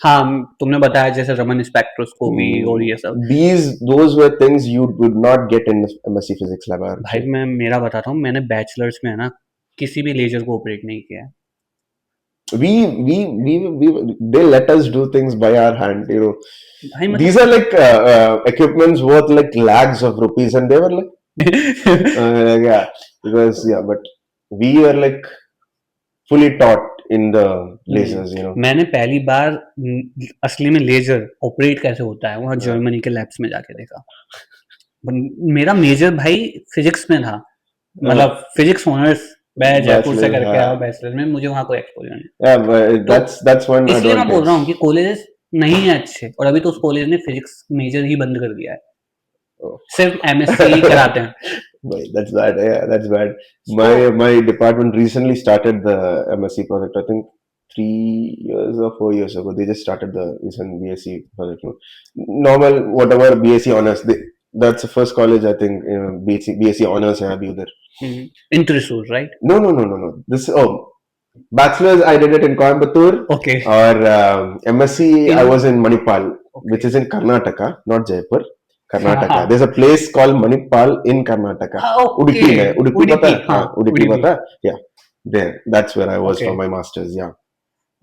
हाँ, तुमने बताया जैसे रमन स्पेक्ट्रोस्कोपी और ये सब.
Those were things you would not get in MSc Physics lab.
भाई मैं मेरा बताता हूँ, मैंने बैचलर्स में है ना किसी भी लेजर को ऑपरेट नहीं किया है.
we they let us do things by our hand,
भाई मतलब
these are like equipments worth like lakhs of rupees, and they were like yeah, because but we were like fully taught in the lasers,
मैंने पहली बार असली में लेजर ऑपरेट कैसे होता है वहाँ
हाँ.
जर्मनी के लैब्स में जाके देखा. मेरा मेजर भाई फिजिक्स में था, मतलब फिजिक्स ऑनर्स मैं जयपुर से
Bachelor,
करके आया
हाँ.
बैचलर में, मुझे वहाँ कोई एक्सपोजर नहीं.
yeah, but that's one
इसलिए मैं बोल रहा हूँ
advantage.
कि कॉलेजेस नहीं है अच्छे, और अभी तो उस कॉलेज ने फिजिक्स मेजर ही बंद कर दिया है,
Oh.
सिर्फ एमएससी ही कराते हैं.
Wait, that's bad. Yeah, that's bad. My department recently started the MSc project. I think 3 years or 4 years ago. They just started the recent BSc project. Normal, whatever BSc honors. That's the first college I think BSc honors have either.
In Thrissur, right?
No. Bachelor's I did it in Coimbatore.
Okay.
Or MSc I was in Manipal, which is in Karnataka, not Jaipur. Karnataka. There's a place called Manipal in Karnataka. Udupi hai. Udupi pata hai? हाँ, Udupi pata hai? Yeah. There. That's where I was for my masters. Yeah.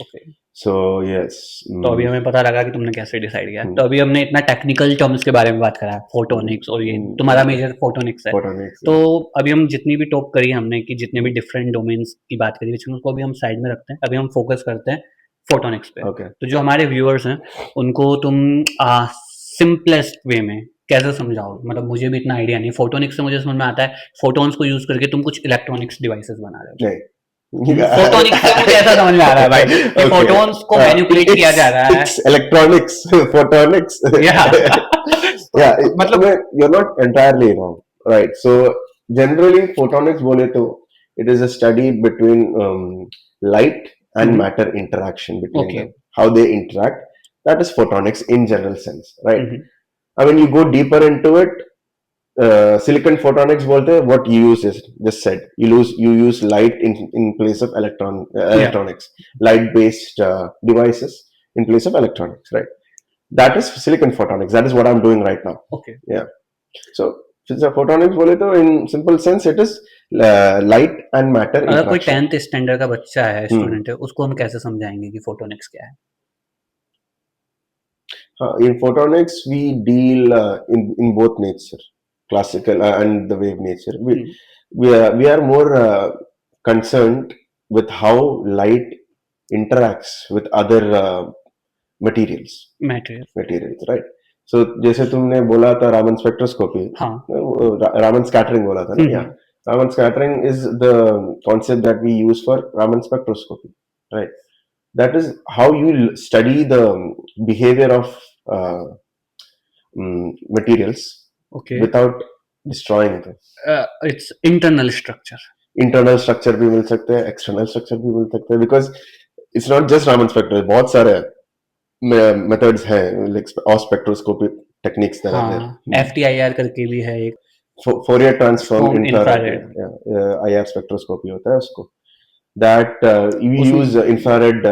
Okay.
So yes.
तो अभी हमें पता लगा कि तुमने कैसे डिसाइड किया. तो अभी हमने इतना टेक्निकल टर्म्स के बारे में बात करा, फोटोनिक्स, और ये तुम्हारा मेजर फोटोनिक्स है.
Photonics.
तो अभी हम जितनी भी टॉक करी हमने कि जितने भी डिफरेंट डोमेन्स की बात करी, उसको अभी हम साइड में रखते हैं. अभी हम फोकस करते हैं फोटोनिक्स पे.
Okay.
तो जो हमारे व्यूअर्स हैं उनको तुम सिंपलेस्ट वे में कैसे समझाओ, मतलब मुझे भी इतना आइडिया नहीं. फोटोनिक्स से मुझे समझ में आता है फोटोन्स को यूज करके तुम कुछ इलेक्ट्रॉनिक्स डिवाइसेस बना रहे हो.
नहीं.
फोटोनिक्स से मुझे ऐसा समझ में आ रहा है भाई कि फोटोन्स को मैनिपुलेट किया जा रहा है.
It's electronics, photonics. Yeah, मतलब you're not entirely wrong, right? So generally photonics बोले तो it is a study between light and matter interaction between them, how they interact. That is photonics in general sense, right? I mean, you go deeper into it. Silicon photonics बोलते हैं, what you use is just said. You use light in place of electronics, light based devices in place of electronics, right? That is silicon photonics. That is what I'm doing right now.
Okay
Yeah. So photonics बोले तो in simple sense it is light and matter
अगर कोई
interaction.
10th स्टैंडर्ड का बच्चा है,
हम्म।
स्टूडेंट है, उसको हम कैसे समझाएंगे कि फोटोनिक्स क्या है?
In photonics, we deal in both nature, classical and the wave nature.
Hmm,
We are more concerned with how light interacts with other materials,
material
right? So जैसे तुमने बोला था रामन स्पेक्ट्रोस्कोपी,
हाँ
रामन स्कैटरिंग बोला था ना,
हम्म,
या Raman scattering is the concept that we use for Raman spectroscopy, right? That is how you study the behavior of uh, materials
okay
without destroying them.
It's internal structure
internal structure भी मिल सकते हैं, एक्सटर्नल स्ट्रक्चर भी मिल सकते हैं, because it's not just Raman spectro, बहुत सारे मेथड्स हैं, लाइक और स्पेक्ट्रोस्कोपी टेक्निक्स दैट आर
हाँ
देयर.
FTIR करके भी है एक
Fourier transform
Form
infrared
infrared
IR spectroscopy होता है उसको, दैट वी
उसमें
यूज इंफ्रारेड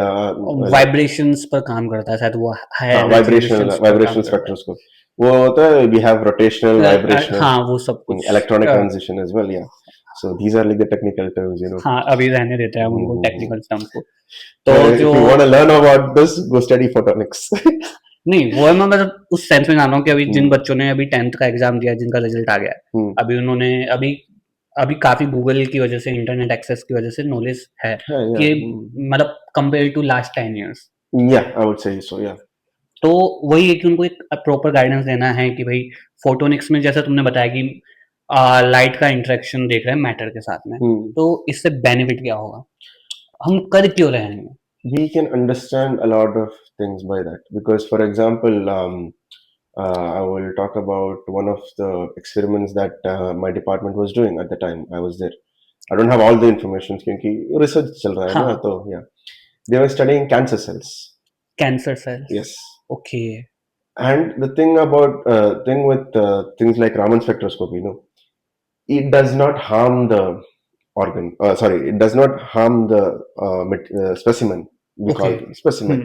वाइब्रेशंस पर काम करता है शायद वो हायर
वाइब्रेशनल स्पेक्ट्रोस्कोप. वो होता है, वी हैव रोटेशनल, वाइब्रेशनल,
हाँ वो सब कुछ
electronic transition as well, yeah. So these are like the technical terms, you know.
हाँ अभी रहने देते हैं हम उनको
हम्म,
टेक्निकल टर्म्स को. तो
If
जो
you want to learn about this, go study photonics.
नहीं वो मैं मतलब उस सेंस में जान रहा हूँ कि अभी जिन
हम्म।
बच्चों ने अभी 10th का एग्जाम दिया, जिनका रिजल्ट आ गया है,
हम्म,
अभी उन्होंने अभी अभी काफी गूगल की वजह से, इंटरनेट एक्सेस की वजह से नॉलेज है
हाँ, yeah,
कि मतलब compare to last 10 years.
yeah, I would say so, yeah.
तो वही है कि उनको एक प्रॉपर गाइडेंस देना है कि भाई फोटोनिक्स में जैसा तुमने बताया कि लाइट का इंटरेक्शन देख रहे हैं मैटर के साथ में,
Hmm.
तो इससे बेनिफिट क्या होगा, हम कर क्यों रहे हैं?
We can understand a lot of things by that, because for example, I will talk about one of the experiments that my department was doing at the time I was there. I don't have all the information क्योंकि research चल रहा है ना,
हाँ.
तो yeah, they were studying cancer cells.
Cancer cells.
Yes.
Okay.
And the thing with things like Raman spectroscopy, you know, it does not harm the organ. Sorry, it does not harm the specimen. We call
Okay.
it specimen,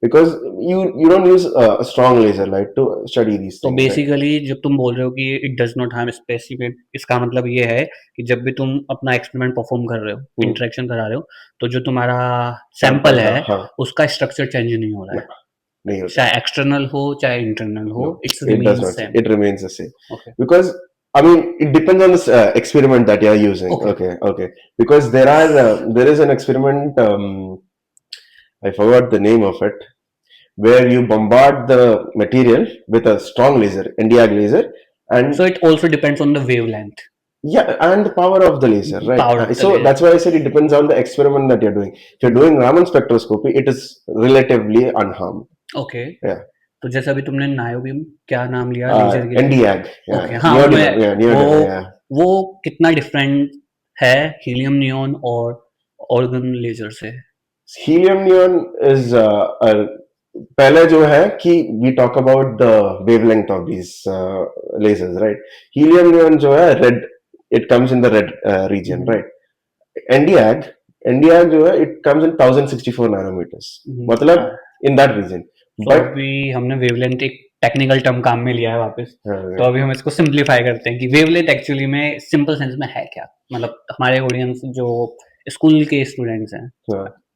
because you don't use a strong laser light to study these
तो
things. right?
बेसिकली जब तुम बोल रहे हो कि it does not harm specific, इसका मतलब ये है कि जब भी तुम अपना एक्सपेरिमेंट परफॉर्म कर रहे हो, इंटरेक्शन करा रहे हो, तो जो तुम्हारा सैंपल है
हाँ,
उसका स्ट्रक्चर चेंज नहीं हो रहा है,
नहीं होता.
चाहे एक्सटर्नल हो चाहे इंटरनल हो,
No,
it's
it does
remains
not.
Same.
It remains the same.
Okay.
Because I mean, it depends on the experiment that you are using.
Okay.
Okay. Because there is an experiment. I forgot the name of it, where you bombard the material with a strong laser, Nd:YAG laser, and
So it also depends on the wavelength.
yeah, and the power of the laser, right?
Power of the
So
laser.
that's why I said it depends on the experiment that you're doing. If you're doing Raman spectroscopy, it is relatively unharmed.
Okay.
Yeah.
तो जैसे अभी तुमने नायोबीम क्या नाम लिया लेजर के लिए?
Nd:YAG. Yeah.
Okay, हाँ,
Neodymium, yeah, neodymium,
वो
yeah.
वो कितना डिफरेंट है हीलियम नियॉन और ऑर्गन लेजर से?
Helium neon is पहले जो है कि we talk about the wavelength of these lasers, right? Helium neon जो है red, it comes in the red region, right? Nd:YAG जो है it comes in 1064 nanometers, मतलब in that region.
तो अभी हमने वेवलेंथ एक टेक्निकल टर्म काम में लिया है वापस, तो अभी हम इसको सिंप्लीफाई करते हैं कि वेवलेंथ एक्चुअली में सिंपल सेंस में है क्या, मतलब हमारे ऑडियंस जो स्कूल के स्टूडेंट्स हैं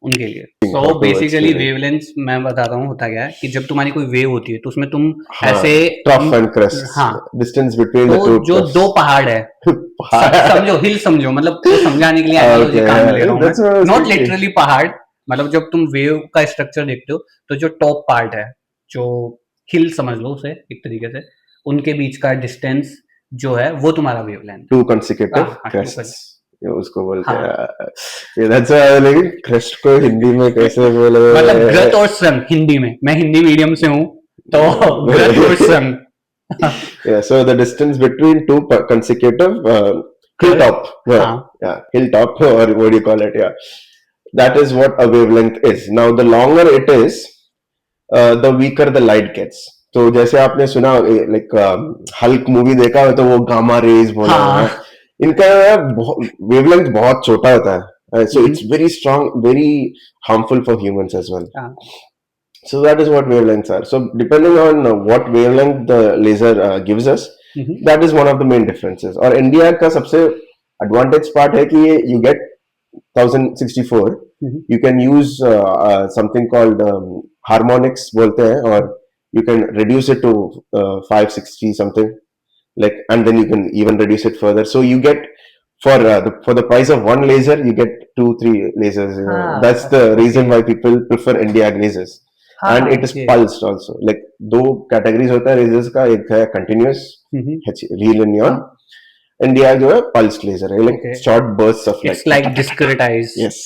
उनके लिए.
How
तो
to
basically
explain it.
Wavelength मैं बताता हूँ होता क्या है कि जब तुम्हारी कोई वेव होती है तो उसमें तुम
हाँ,
ऐसे
trough and crest,
हाँ,
distance between the
तो
two
जो
troughs.
दो पहाड़ है समझो, हिल समझो, मतलब तो समझाने के लिए एनालॉजी
Okay,
काम में ले रहा हूँ
that's what I
मैं,
was
नॉट
thinking.
लिटरली पहाड़. मतलब जब तुम वेव का स्ट्रक्चर देखते हो तो जो टॉप पार्ट है, जो हिल समझ लो उसे एक तरीके से, उनके बीच का डिस्टेंस जो है वो तुम्हारा वेवलेंथ.
Two consecutive
हाँ,
crests. ये उसको बोलते
हाँ.
हैं. ये that's why लेकिन crest को हिंदी में कैसे बोले?
मतलब ग्रत और श्रृंग हिंदी में, मैं हिंदी मीडियम से हूँ तो ग्रत और श्रृंग.
Yeah, so the distance between two consecutive hilltop, yeah, hilltop, or what do you call it? Yeah, that is what a wavelength is. Now, the longer it is, the weaker the light gets. तो जैसे आपने सुना लाइक हल्क मूवी देखा हो तो वो गामा रेज बोला है, इनका वेवलेंथ बहुत छोटा होता है, so it's very strong, very harmful for humans as well. So that is what wavelengths are. So depending on what wavelength the laser gives us, that is one of the main differences. और NDR का सबसे advantage part है कि you get 1064. You can use something called harmonics बोलते हैं, और you can reduce it to 560 something, like, and then you can even reduce it further. So you get for the price of one laser, you get 2-3 lasers. That's the reason why people prefer NDR lasers. And it is pulsed also. Like दो categories होता है lasers का, एक है continuous real and neon. NDR जो है pulsed laser है, like short bursts of light.
It's like discretized.
Yes,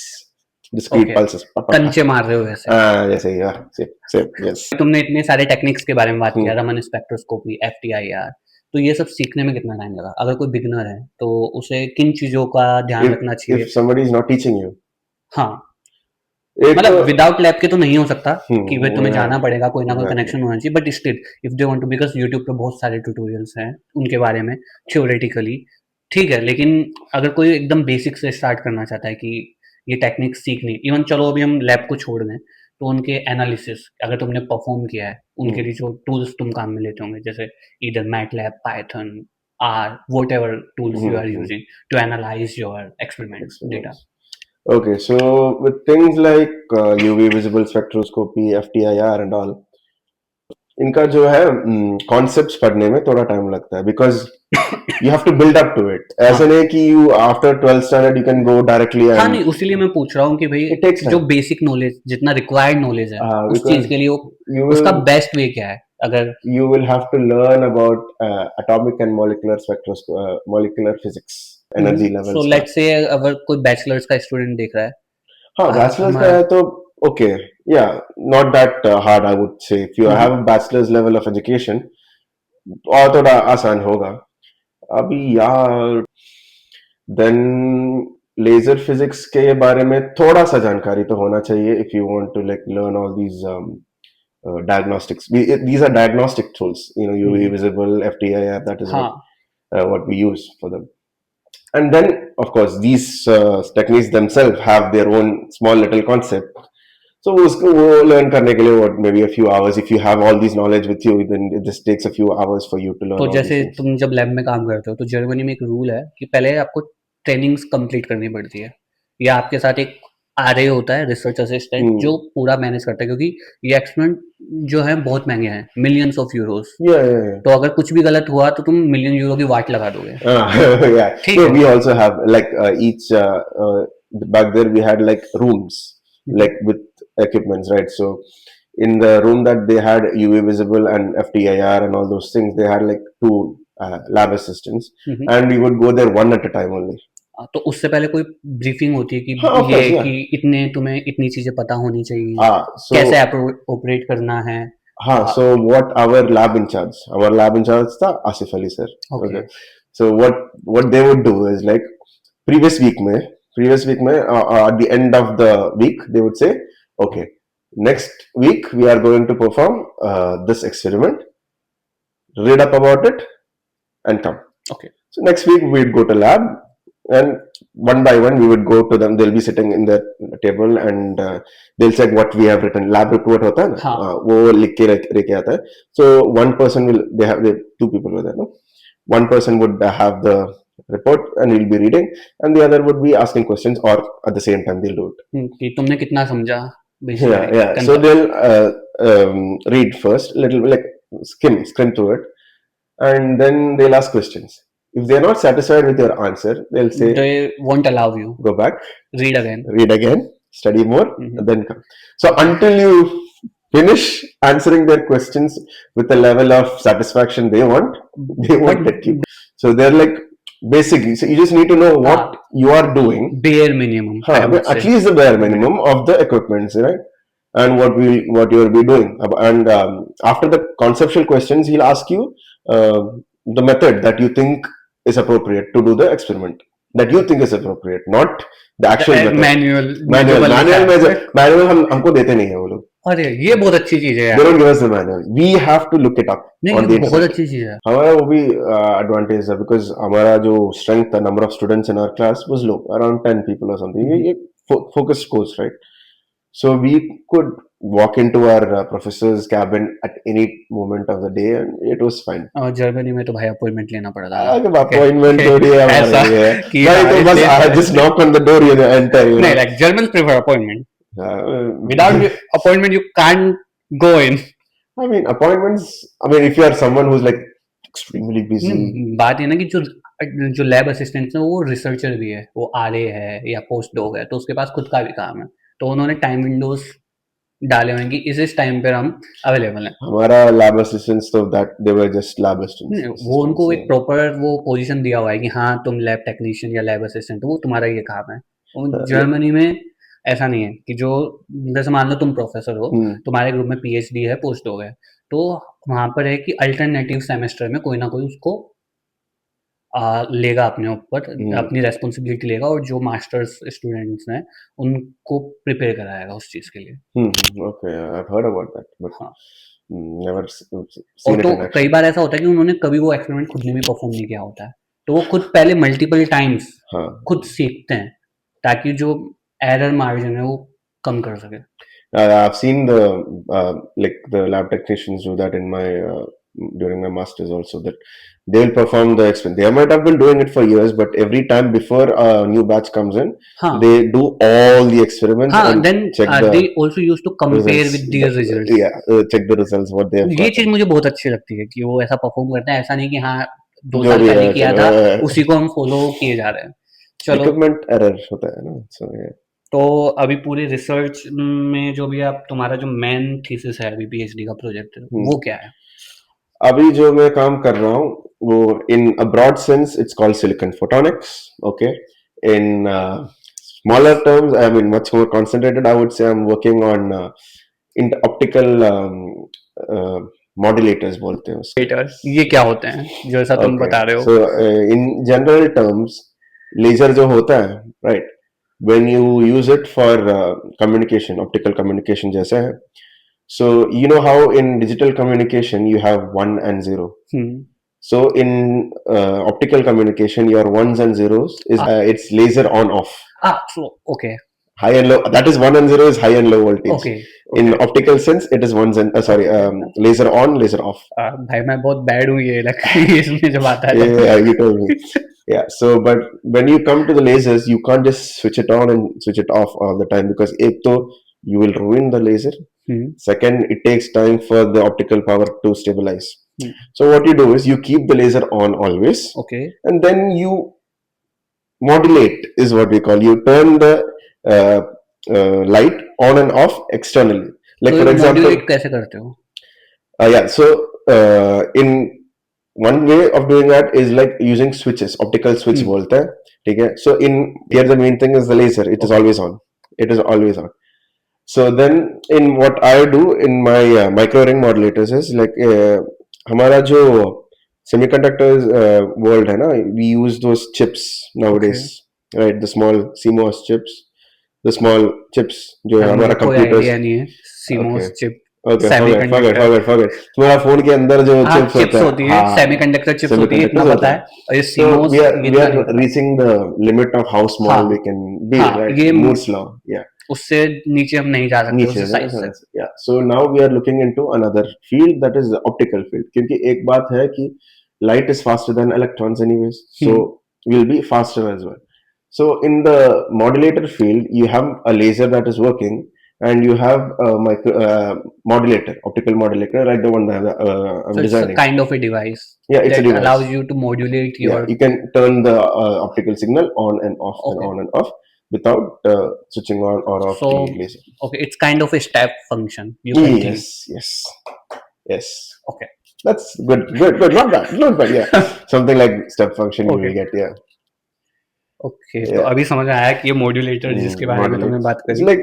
discrete pulses.
कंचे मार रहे हो वैसे.
जैसे ही, same, yes.
तुमने इतने सारे टेक्निक्स के बारे में बात किया, रमन स्पेक्ट्रोस्कोपी, FTIR, तो ये सब सीखने में कितना टाइम लगा? अगर कोई बिगिनर है तो उसे किन चीजों का ध्यान रखना चाहिए?
If somebody is not teaching you.
हाँ, मतलब विदाउट लैब के तो नहीं हो सकता कि भाई तुम्हें जाना पड़ेगा, कोई ना कोई कनेक्शन होना चाहिए, but still if they want to, because YouTube पे बहुत सारे ट्यूटोरियल्स हैं उनके बारे में थ्योरेटिकली, ठीक है, लेकिन अगर कोई एकदम बेसिक से स्टार्ट करना चाहता है कि ये टेक्निक सीखनी, इवन चलो अभी हम लैब को छोड़ दें तो उनके एनालिसिस अगर तुमने परफॉर्म किया है, उनके लिए जो टूल्स तुम काम में लेते होंगे, जैसे इधर MATLAB, Python, R, whatever tools you are using to analyse your experiments data.
Okay, so with things like UV visible spectroscopy, FTIR and all, इनका जो है कॉन्सेप्ट्स पढ़ने में थोड़ा टाइम लगता है, because you have to build up to it. ऐसे नहीं कि you after 12th standard you can go directly.
हाँ, नहीं, उसीलिए मैं पूछ रहा हूँ कि भाई जो बेसिक नॉलेज, जितना रिक्वायर्ड नॉलेज है उस चीज के लिए उसका बेस्ट वे क्या है? अगर
you will have to learn about atomic and molecular physics, energy levels.
So let's say अगर कोई बैचलर्स का स्टूडेंट देख रहा है,
हाँ, बैचलर्स का है तो okay, yeah, not that hard I would say. If you have a bachelor's level of education, और थोड़ा आसान होगा. अभी यार then laser physics के बारे में थोड़ा सा जानकारी तो होना चाहिए if you want to like learn all these diagnostics. These are diagnostic tools, UV visible, FTIR, that is what we use for them. And then of course these techniques themselves have their own small little concept. So उसको वो learn करने के लिए what maybe a few hours. If you have all these knowledge with you, then it just takes a few hours for you to learn.
तो जैसे तुम जब लैब में काम करते हो तो जर्मनी में एक रूल है कि पहले आपको ट्रेनिंग्स कंप्लीट करनी पड़ती है, या आपके साथ एक RA होता है, रिसर्च असिस्टेंट, जो पूरा मैनेज करता है, क्योंकि ये एक्सपेरिमेंट जो है बहुत महंगे हैं, मिलियंस ऑफ यूरोस. तो अगर कुछ भी गलत हुआ तो तुम मिलियन यूरो की वाट लगा दोगे.
ठीक है. We also have like each back there we had like rooms like with equipments, right? So in the room that they had UV visible and FTIR and all those things, they had like 2 lab assistants, and we would go there one at a time only.
तो उससे पहले कोई ब्रीफिंग होती है कि कि इतने तुम्हें इतनी चीजें पता होनी चाहिए, कैसे ऑपरेट करना है.
हाँ, so what our lab in charge था Asif Ali sir. Okay. So what they would do is like previous week में at the end of the week they would say, okay, next week we are going to perform this experiment, read up about it and come. Okay. So next week we'd go to lab, and one by one we would go to them. They'll be sitting in the table and they'll check what we have written. Lab report होता है ना, वो लिख के लेके आता है. So one person will, they 2 people were there, no? One person would have the report and he'll be reading, and the other would be asking questions, or at the same time they'll do it.
कि तुमने कितना समझा?
Yeah. So they'll read first, little like skim through it, and then they'll ask questions. If they're not satisfied with your answer, they'll say
they won't allow you.
Go back,
read again,
study more, and then come. So until you finish answering their questions with the level of satisfaction they won't let you. So they're like basically, so you just need to know what you are doing.
Bare minimum.
At least the bare minimum of the equipments, right? And what you will be doing. And after the conceptual questions, he'll ask you the method that you think is appropriate to do the experiment. That you think is appropriate, not the actual method. Manual हमको देते नहीं है वो लोग.
अरे ये बहुत अच्छी चीज है.
They don't give us the manual. We have to look it up.
नहीं, ये बहुत अच्छी चीज है.
हमारा वो भी advantage है, because हमारा जो strength, the number of students in our class was low, around 10 people or something. ये focused course, right? So we could walk into our professor's cabin at any moment of the day, and it was fine.
और जर्मनी में तो भाई अपॉइंटमेंट लेना पड़ता था
अगर
ठीक है
अपॉइंटमेंट थोड़ी है हमारे
ऐसा
लिए
कि
भाई
हाँ
तो बस
इसलिए
just knock on the door you enter you
नहीं like German prefer appointment without appointment you can't go in
I mean, appointments. I mean, if you are someone who's like extremely busy,
बात ये ना कि जो जो लैब असिस्टेंट है वो रिसर्चर भी है, वो आरए है या पोस्ट डॉग है, तो उसके पास खुद का भी काम है, तो उन्होंने टाइम विंडोज डाले हुए हैं कि इस टाइम पर हम अवेलेबल हैं।
हमारा lab assistants तो that they were just lab assistants.
वो उनको एक प्रॉपर वो पोजीशन दिया हुआ है कि हाँ तुम लैब टेक्नीशियन या लैब असिस्टेंट हो, वो तुम्हारा ये काम है। और जर्मनी में ऐसा नहीं है कि जो जैसे मान लो तुम प्रोफेसर हो, तुम्हारे ग्रुप में पीएचडी है, पोस्ट डॉग है, तो वहां पर है कि अल्टरनेटिव सेमेस्टर में कोई ना कोई उसको लेगा अपने ऊपर, अपनी रेस्पॉन्सिबिलिटी लेगा और जो मास्टर्स स्टूडेंट्स हैं उनको प्रिपेयर कराएगा उस चीज के लिए।
Okay, I've heard about that, but
हाँ
never
और
seen it
तो
in
कई
action.
बार ऐसा होता है कि उन्होंने कभी वो एक्सपेरिमेंट खुद ने भी परफॉर्म नहीं किया होता है, तो वो खुद पहले मल्टीपल टाइम्स
हाँ.
खुद सीखते हैं ताकि जो एरर मार्जिन है वो कम कर सके।
I've seen the like the lab technicians do that in my during my masters also, that they will perform the experiment. They might have been doing it for years, but every time before a new batch comes in,
हाँ
they do all the experiments
हाँ
and
then
check
they
the
also used to compare
results.
with their results।
Yeah, check the results what they have
ये चीज
gotten.
मुझे बहुत अच्छी लगती है कि वो ऐसा परफॉर्म करते हैं, ऐसा नहीं कि हाँ 2
जो
साल
भी
पहले
है
किया था उसी को हम फॉलो किए जा रहे हैं। चलो
equipment error होता है ना, so yeah.
तो अभी पूरे रिसर्च में जो भी आप तुम्हारा जो मेन थीसिस है अभी पीएचडी का प्रोजेक्ट वो क्या है?
अभी जो मैं काम कर रहा हूँ वो in a broad sense it's called silicon photonics. Okay, in smaller terms, I mean much more concentrated, I would say I'm working on in optical modulators बोलते हैं उसको।
ये क्या होते हैं जो ऐसा तुम बता रहे हो?
So in general terms, laser जो होता है, right? When you use it for communication, optical communication जैसे है, so you know how in digital communication you have 1 and 0. So in optical communication, your ones and zeros is it's laser on off.
So okay.
High and low. That is 1 and 0 is high and low voltage.
Okay.
In optical sense, it is ones and laser on, laser off.
भाई मैं बहुत बैड हूँ ये इसमें जब आता है
Yeah, you told me. Yeah. So, but when you come to the lasers, you can't just switch it on and switch it off all the time, because एक तो you will ruin the laser. Second, it takes time for the optical power to stabilize. So what you do is you keep the laser on always.
Okay.
And then you modulate is what we call. You turn the light on and off externally. Like
तो
for example,
modulate कैसे करते हो?
yeah. So in one way of doing that is like using switches, optical switch बोलते हैं, ठीक है? So in here the main thing is the laser. It is always on. It is always on. So then in what I do in my micro ring modulators is like हमारा जो semiconductors world है ना, we use those chips nowadays, right? The small CMOS chips, the small chips जो है हमारा computers.
कोई आइडिया नहीं है CMOS chip.
Okay, forget. तुम्हारा फोन के अंदर जो चिप्स होती है, सेमीकंडक्टर चिप्स होती है, इतना पता है। और ये CMOS, we are reaching the limit of how small we can be, right? Moore's law, yeah. उससे नीचे हम नहीं जा सकते उस साइज से। Yeah, so now we are looking into another field, that is the optical field, क्योंकि एक बात है कि light is faster than electrons anyways, so will be faster as well. So in the modulator field, you have a laser that is working, and you have a modulator, optical modulator, like the one that I'm
so
designing.
It's a kind of a device.
Yeah, it's
that
a device.
Allows you to modulate your.
Yeah, you can turn the optical signal on and off and on and off without switching on or off the laser.
Okay, it's kind of a step function.
Yes. Okay, that's good. Not bad. Yeah, something like step function you will get. Yeah.
Okay, तो अभी समझ आया कि ये मॉड्यूलेटर जिसके बारे में तुमने बात करी,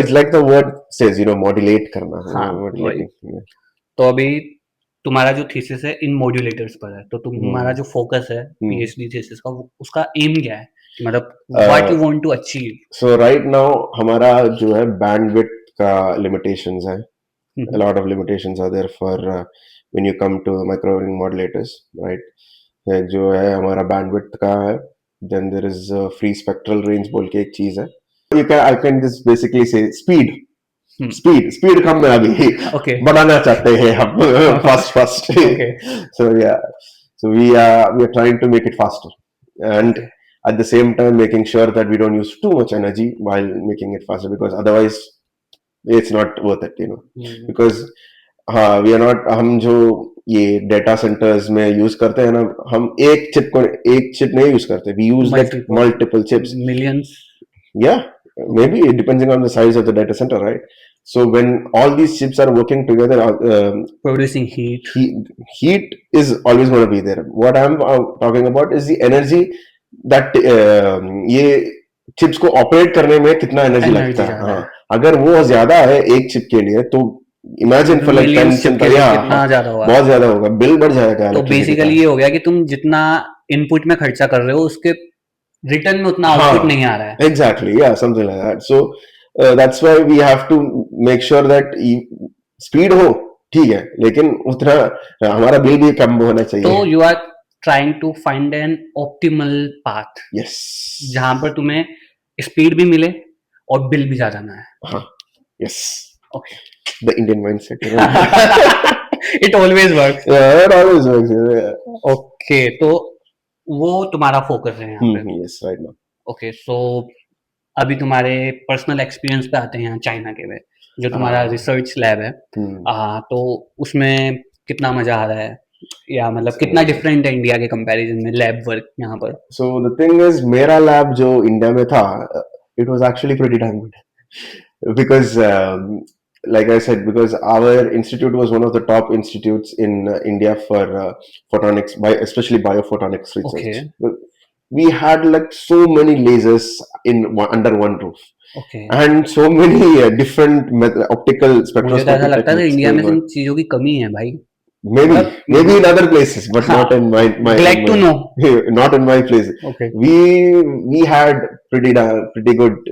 it's like the word says, modulate करना।
modulating। तो अभी तुम्हारा जो थीसिस है इन मॉड्यूलेटर्स पर है, तो तुम्हारा जो फोकस है पीएचडी थीसिस का, उसका एम क्या है, मतलब what you want to achieve?
So right now हमारा जो है बैंडविड्थ का लिमिटेशंस है। A lot of limitations are there for when you come to micro ring modulators, right? जो है हमारा बैंडविड्थ का है, then there is a free spectral range बोल के एक चीज है। I can just basically say speed. Speed कम में अभी
Okay.
बढ़ाना चाहते हैं हम fast
Okay.
so yeah, so we are trying to make it faster, and
Okay.
at the same time making sure that we don't use too much energy while making it faster, because otherwise it's not worth it, because हाँ we are not, हम जो ये डेटा सेंटर्स में यूज करते हैं ना, हम एक चिप नहीं यूज करते, we use like multiple chips.
Millions.
Yeah, maybe it depending on the size of the data center, right? So when all these chips are working together,
Producing heat.
heat is always going to be there. What I'm talking about is the energy that ये चिप्स को ऑपरेट करने में कितना एनर्जी लगता है. हाँ, अगर वो ज्यादा है एक चिप के लिए, तो इमेजिन फॉर लाइक 10 चिप के लिए कितना ज्यादा होगा, बहुत ज्यादा होगा, बिल बढ़ जाएगा.
तो बेसिकली ये हो गया कि तुम जितना इनपुट में खर्चा कर रहे हो उसके रिटर्न में उतना आउटपुट नहीं आ रहा है.
Exactly, yeah, something like that. So that's why we have to make sure that speed हो, ठीक है, लेकिन उतना हमारा बिल भी कम होना चाहिए.
तो you are trying to find an optimal path.
Yes,
जहां पर तुम्हें स्पीड भी मिले और बिल भी ज्यादा ना है.
हाँ, yes,
okay.
The Indian mindset,
it always works.
It always works.
Okay, तो वो तुम्हारा फोकस है यहाँ पे.
Yes, right now.
ओके, सो अभी तुम्हारे पर्सनल एक्सपीरियंस पे आते हैं चाइना के में, जो तुम्हारा रिसर्च लैब है. तो उसमें कितना मजा आ रहा है, या मतलब कितना डिफरेंट है इंडिया के कंपैरिजन में लैब वर्क यहाँ पर?
सो द थिंग इज, मेरा लैब जो इंडिया में था, it was actually pretty damn good, because like I said, because our institute was one of the top institutes in India for photonics, especially biophotonics research.
Okay.
We had like so many lasers under one roof.
Okay.
And so many different optical spectroscopy.
मुझे ऐसा लगता है इंडिया में इन चीजों की कमी है भाई.
Maybe in other places, but not in my
glad to know.
Not in my place.
Okay.
We had pretty good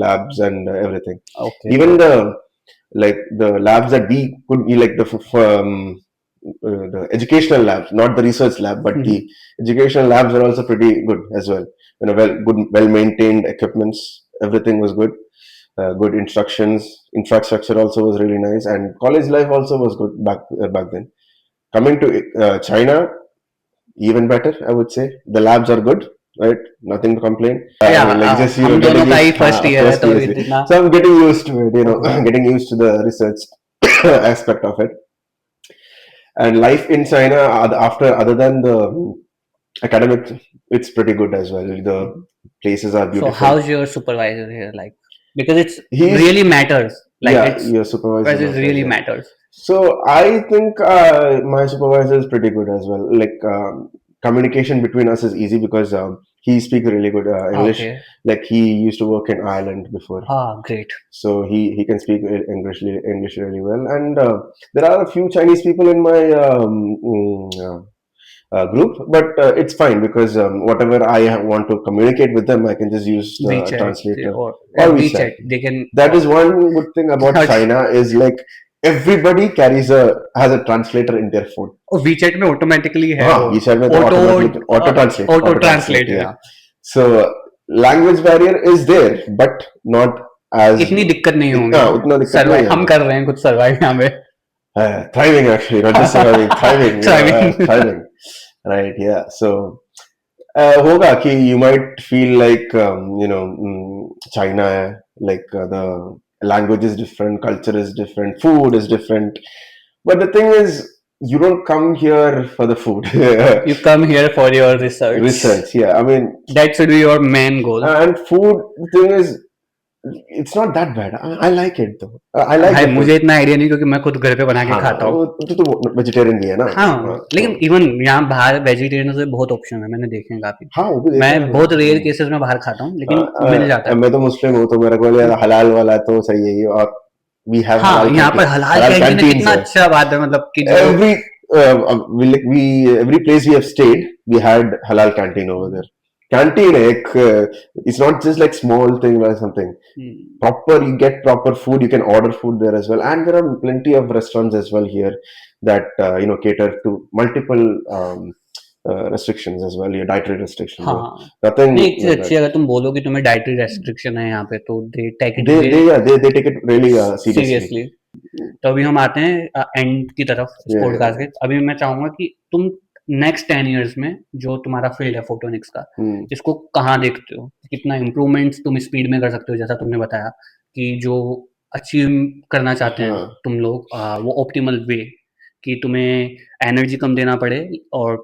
labs and everything.
Okay.
Even the labs that we could be like the educational labs, not the research lab, but the educational labs are also pretty good as well. Well maintained equipments, everything was good. Good instructions, infrastructure also was really nice, and college life also was good back then. Coming to China, even better, I would say. The labs are good, right? Nothing to complain.
First year,
so I'm getting used to it, getting used to the research aspect of it. And life in China, other than the academic, it's pretty good as well. The places are beautiful.
So how's your supervisor here like? Because really matters. Like
your supervisor
really matters.
So I think my supervisor is pretty good as well. Like communication between us is easy because he speaks really good English.
Okay.
Like he used to work in Ireland before.
Great.
So he can speak English really well. And there are a few Chinese people in my group, but it's fine because whatever I want to communicate with them, I can just use the
WeChat,
translator
or
WeChat.
They can.
That is one good thing about China is like everybody has a translator in their phone.
WeChat में automatically है.
WeChat में auto translate.
Yeah.
So language barrier is there, but not as.
इतनी दिक्कत नहीं होगी.
उतना दिक्कत नहीं.
हम कर रहे हैं कुछ survive यहाँ पे.
Thriving actually, not just surviving. Thriving. Right, yeah. So होगा कि you might feel like China, like the language is different, culture is different, food is different, but the thing is, you don't come here for the food.
You come here for your research.
Yeah, I mean
that should be your main goal.
And food, the thing is, it's not that bad. I like it though. I like it.
मुझे इतना आइडिया नहीं, क्योंकि मैं खुद घर पे बना के खाता हूँ.
तो वेजिटेरियन भी है ना.
हाँ, लेकिन इवन यहाँ बाहर वेजिटेरियन से बहुत ऑप्शन है, मैंने देखे हैं काफी.
हाँ,
मैं बहुत रेयर केसेस में बाहर खाता हूँ, लेकिन मिल जाता है.
मैं तो मुस्लिम हूँ, तो मेरे को हलाल वाला तो सही है. और we have
यहाँ पर हलाल कैंटीन कितना अच्छा बात है, मतलब कि
every place we have stayed, we had halal canteen over there. Canteen it's not just like small thing or something. Proper, you get proper food, you can order food there as well, and there are plenty of restaurants as well here that cater to multiple restrictions as well, yeah, dietary restrictions.
हाँ
Nothing
नहीं, एक चीज
like
अच्छी
that.
अगर तुम बोलो कि तुम्हें डाइटरी रेस्ट्रिक्शन है यहाँ पे, तो they take it
They take it really seriously.
Seriously. तो अभी हम आते हैं एंड की तरफ इस
Yeah,
पॉडकास्ट के। अभी मैं चाहूंगा कि तुम नेक्स्ट 10 years में जो तुम्हारा फील्ड है फोटोनिक्स का, इसको कहाँ देखते हो, कितना इम्प्रूवमेंट्स तुम स्पीड में कर सकते हो, जैसा तुमने बताया कि जो अचीव करना चाहते हैं
हाँ.
तुम लोग, वो ऑप्टिमल वे कि तुम्हें एनर्जी कम देना पड़े और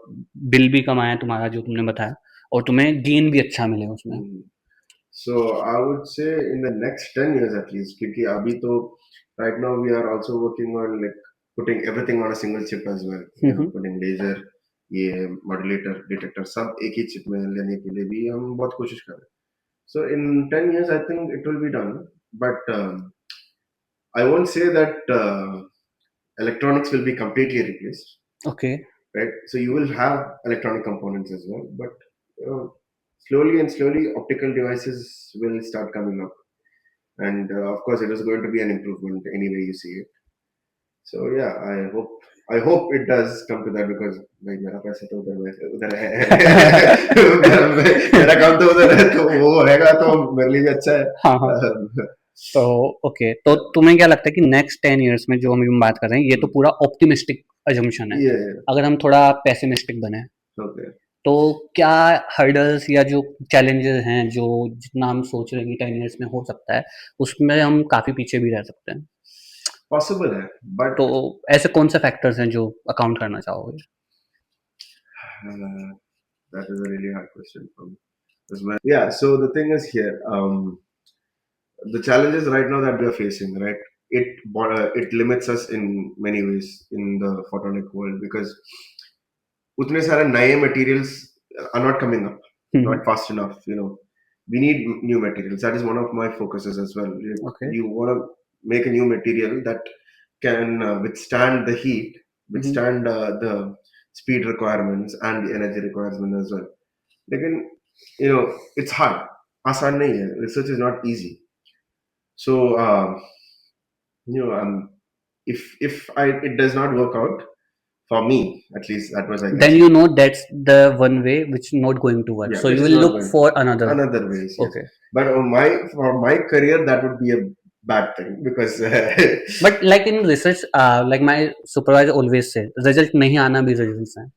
बिल भी कम आए तुम्हारा, जो तुमने बताया, और तुम्हें गेन भी अच्छा मिले उसमें।
So I would say in the next 10 years at least, क्योंकि अभी तो right now we are also working on like putting everything on a single chip as well, you know, putting laser, ये modulator, detector सब एक ही chip में लेने के लिए भी हम बहुत कोशिश कर रहे हैं. So in 10 years I think it will be done, but I won't say that electronics will be completely replaced.
Okay.
Right? So you will have electronic components as well, but you know, slowly and slowly optical devices will start coming up, and of course it is going to be an improvement any way you see it. So yeah, I hope it does come to that, because भाई मेरा पैसा तो उधर है मेरा काम तो उधर है, तो वो रहेगा तो मेरे लिए भी अच्छा है.
हाँ हाँ. तो ओके, तो तुम्हें क्या लगता है कि नेक्स्ट 10 years में जो हम बात कर रहे हैं, ये तो पूरा ऑप्टिमिस्टिक अजम्पशन है.
Yeah.
अगर हम थोड़ा पेसिमिस्टिक बने,
Okay.
तो क्या हर्डल्स या जो चैलेंजेस हैं, जो जितना हम सोच रहे हैं कि 10 years में हो सकता है, उसमें हम काफी पीछे भी रह सकते हैं.
Possible है, but
तो ऐसे कौन से फैक्टर्स हैं जो अकाउंट करना चाहोगे?
that is a really hard question for me as well. Yeah, so the thing is here, the challenges right now that we are facing, right? It limits us in many ways in the photonic world, because उतने सारे नए materials are not coming up, not fast enough. You know, we need new materials. That is one of my focuses as well.
Okay.
You want to make a new material that can withstand the heat, withstand the speed requirements and the energy requirements as well. लेकिन you know, it's hard. आसान नहीं है. Research is not easy. So you know, if it does not work out for me, at least that was, I guess.
Then you know that's the one way which is not going to work.
Yeah,
So
which
you
is
will
not
look
going-
for another.
another ways. Yes.
Okay.
But for my career, that would be a bad thing, because
But like in research, like my supervisor always said, result नहीं आना भी results हैं.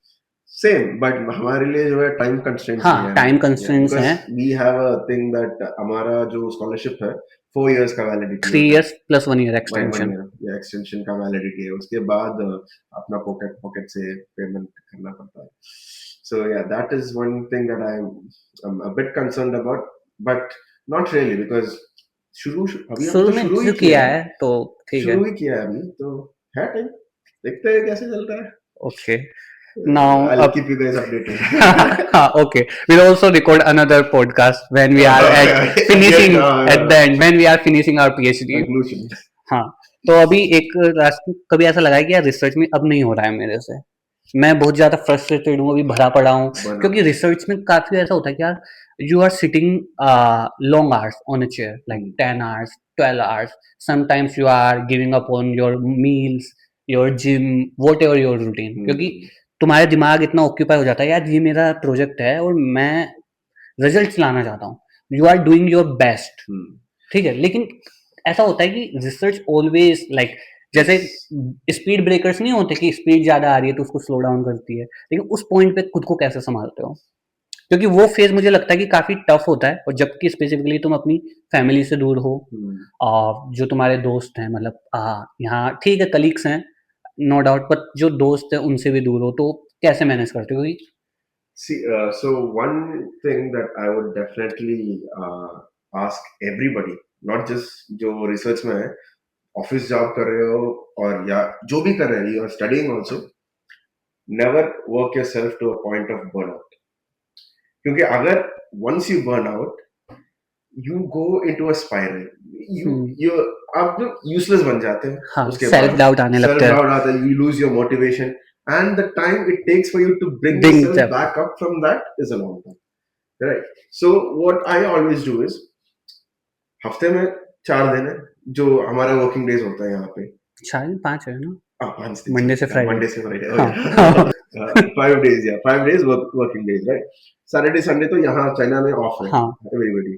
same, but हमारे लिए जो है time constraints
हाँ,
भी है.
time constraints
because
हैं.
we have a thing that हमारा जो scholarship है 4 years का validity
3
होता है.
years plus 1 year
One
extension.
year, yeah, extension का validity है. उसके बाद अपना pocket से payment करना पड़ता है. So yeah, that is one thing that I'm a bit concerned about, but not really, because अभी हम
शुरू
तो
में
शुरू ही
जो किया है तो ठीक है.
शुरू ही किया है, अभी तो है टाइम, देखते हैं कैसे चलता है.
Okay. Now
I'll keep you guys updated.
Okay, we'll also record another podcast when we are at finishing at the end, when we are finishing our PhD.
Conclusion.
हाँ, तो अभी एक रास्ते कभी ऐसा लगा है कि यार रिसर्च में अब नहीं हो रहा है मेरे से, मैं बहुत ज्यादा फ्रस्ट्रेटेड हूँ, अभी भरा पड़ा हूँ, क्योंकि रिसर्च में काफी ऐसा होता है कि यार you are sitting long hours on a chair, like 10 hours, 12 hours. Sometimes you are giving up on your meals, your gym, whatever your routine, क्योंकि तुम्हारा दिमाग इतना ऑक्यूपाई हो जाता है, यार ये मेरा प्रोजेक्ट है और मैं रिजल्ट्स लाना चाहता हूँ. You are doing your best, ठीक है, लेकिन ऐसा होता है कि रिसर्च ऑलवेज लाइक जैसे स्पीड ब्रेकर्स नहीं होते कि स्पीड ज्यादा आ रही है तो उसको स्लो डाउन करती है, लेकिन उस पॉइंट पे खुद को कैसे संभालते हो, क्योंकि वो फेज मुझे लगता है कि काफी टफ होता है, और जबकि स्पेसिफिकली तुम अपनी फैमिली से दूर हो, और जो तुम्हारे दोस्त हैं, मतलब यहाँ ठीक है कलीग्स हैं नो डाउट, बट जो दोस्त है उनसे भी दूर हो, तो कैसे मैनेज करते हो?
See, so one thing that I would definitely ask everybody, not just जो research में है, ऑफिस जॉब कर रहे हो और या जो भी कर रहे हो, you are studying also, never work yourself to a point of burnout. क्योंकि अगर once you burn out, you go into a spiral. आप useless बन जाते हैं.
हाँ,
उसके
self
बाद
doubt आने लगता है.
Self doubt आता है. You lose your motivation, and the time it takes for you to bring yourself back up from that is a long time. Right. So what I always do is, हफ्ते में 4 दिन है जो हमारा वर्किंग डेज होता है यहाँ पे.
4 5 है ना?
Wednesday.
Monday से Friday.
Monday से Friday.
हाँ.
Okay. 5 days, yeah. 5 days working days, right? Saturday, Sunday तो यहाँ चाइना में off है.
हाँ.
Everybody.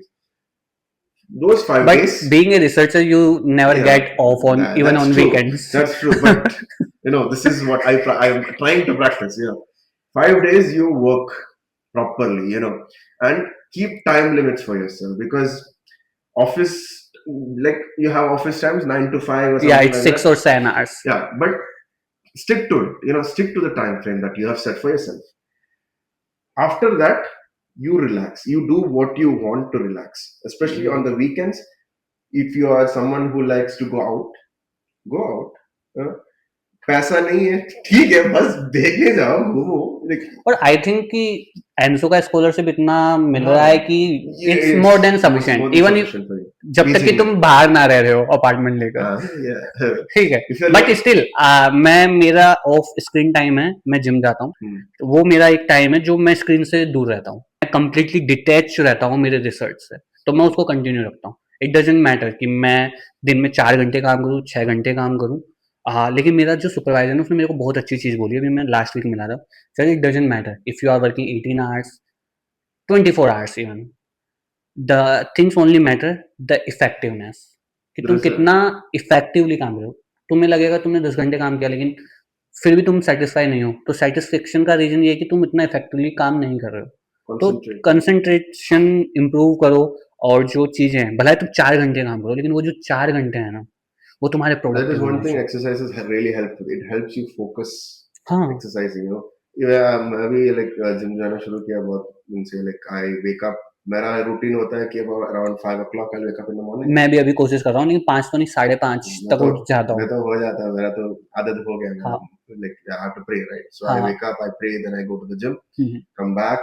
Those 5
But
days.
being a researcher, you never
Yeah,
get off on even
that's
on
true.
weekends.
That's true. But this is what I am trying to practice. 5 days you work properly, and keep time limits for yourself, because office, like you have office times 9 to 5 or something.
Yeah, it's
like
6
that.
or 7 hours.
Yeah, but stick to it. Stick to the time frame that you have set for yourself. After that, you relax. You do what you want to relax, especially on the weekends. If you are someone who likes to go out. पैसा नहीं है, ठीक है, बस देखने जाओ, घूमो.
और आई थिंक कि एनसो का स्कॉलरशिप इतना मिल रहा है कि it's
it's
more than sufficient, even if
sufficient for you.
जब तक कि
Easily.
तुम बाहर ना रह रहे हो अपार्टमेंट लेकर.
Yeah.
ठीक है.
If you're
बट स्टिल मैं मेरा ऑफ स्क्रीन टाइम है, मैं जिम जाता हूँ, तो वो मेरा एक टाइम है जो मैं स्क्रीन से दूर रहता हूँ. मैं कंप्लीटली डिटैच रहता हूँ मेरे रिसर्च से, तो मैं उसको कंटिन्यू रखता हूँ. इट डजेंट मैटर कि मैं दिन में 4 घंटे काम करूँ, 6 घंटे काम करूँ. हाँ, लेकिन मेरा जो सुपरवाइजर है उसने मेरे को बहुत अच्छी चीज बोली, अभी मैं लास्ट वीक मिला था. Sir, it doesn't matter if you are working 18 hours, 24 hours, even the things only matter the effectiveness, कि तुम कितना इफेक्टिवली काम करो. तुम्हें लगेगा तुमने 10 घंटे काम किया लेकिन फिर भी तुम सेटिस्फाई नहीं हो, तो सेटिस्फेक्शन का रीजन ये है कि तुम इतना इफेक्टिवली काम नहीं कर रहे हो. तो कंसंट्रेशन इंप्रूव करो, और जो चीजें हैं, भला तुम 4 घंटे काम करो, लेकिन वो जो 4 घंटे है ना, वो तुम्हारे
That is one thing
product.
exercises have really helped with. It helps you focus.
हाँ.
Exercising, Yeah, मैं अभी जिम जाना शुरू किया बहुत दिन से. I wake up, मेरा रूटीन होता है कि around 5 o'clock I'll wake up in the morning.
मैं भी अभी कोशिश कर रहा हूँ, लेकिन 5 तो नहीं, 5:30 तक उठ जाता हूँ.
मैं तो हो जाता है, मेरा तो आदत हो गया.
हाँ.
I have to pray, right? So I
हाँ.
wake up, I pray, then I go to the gym, come back,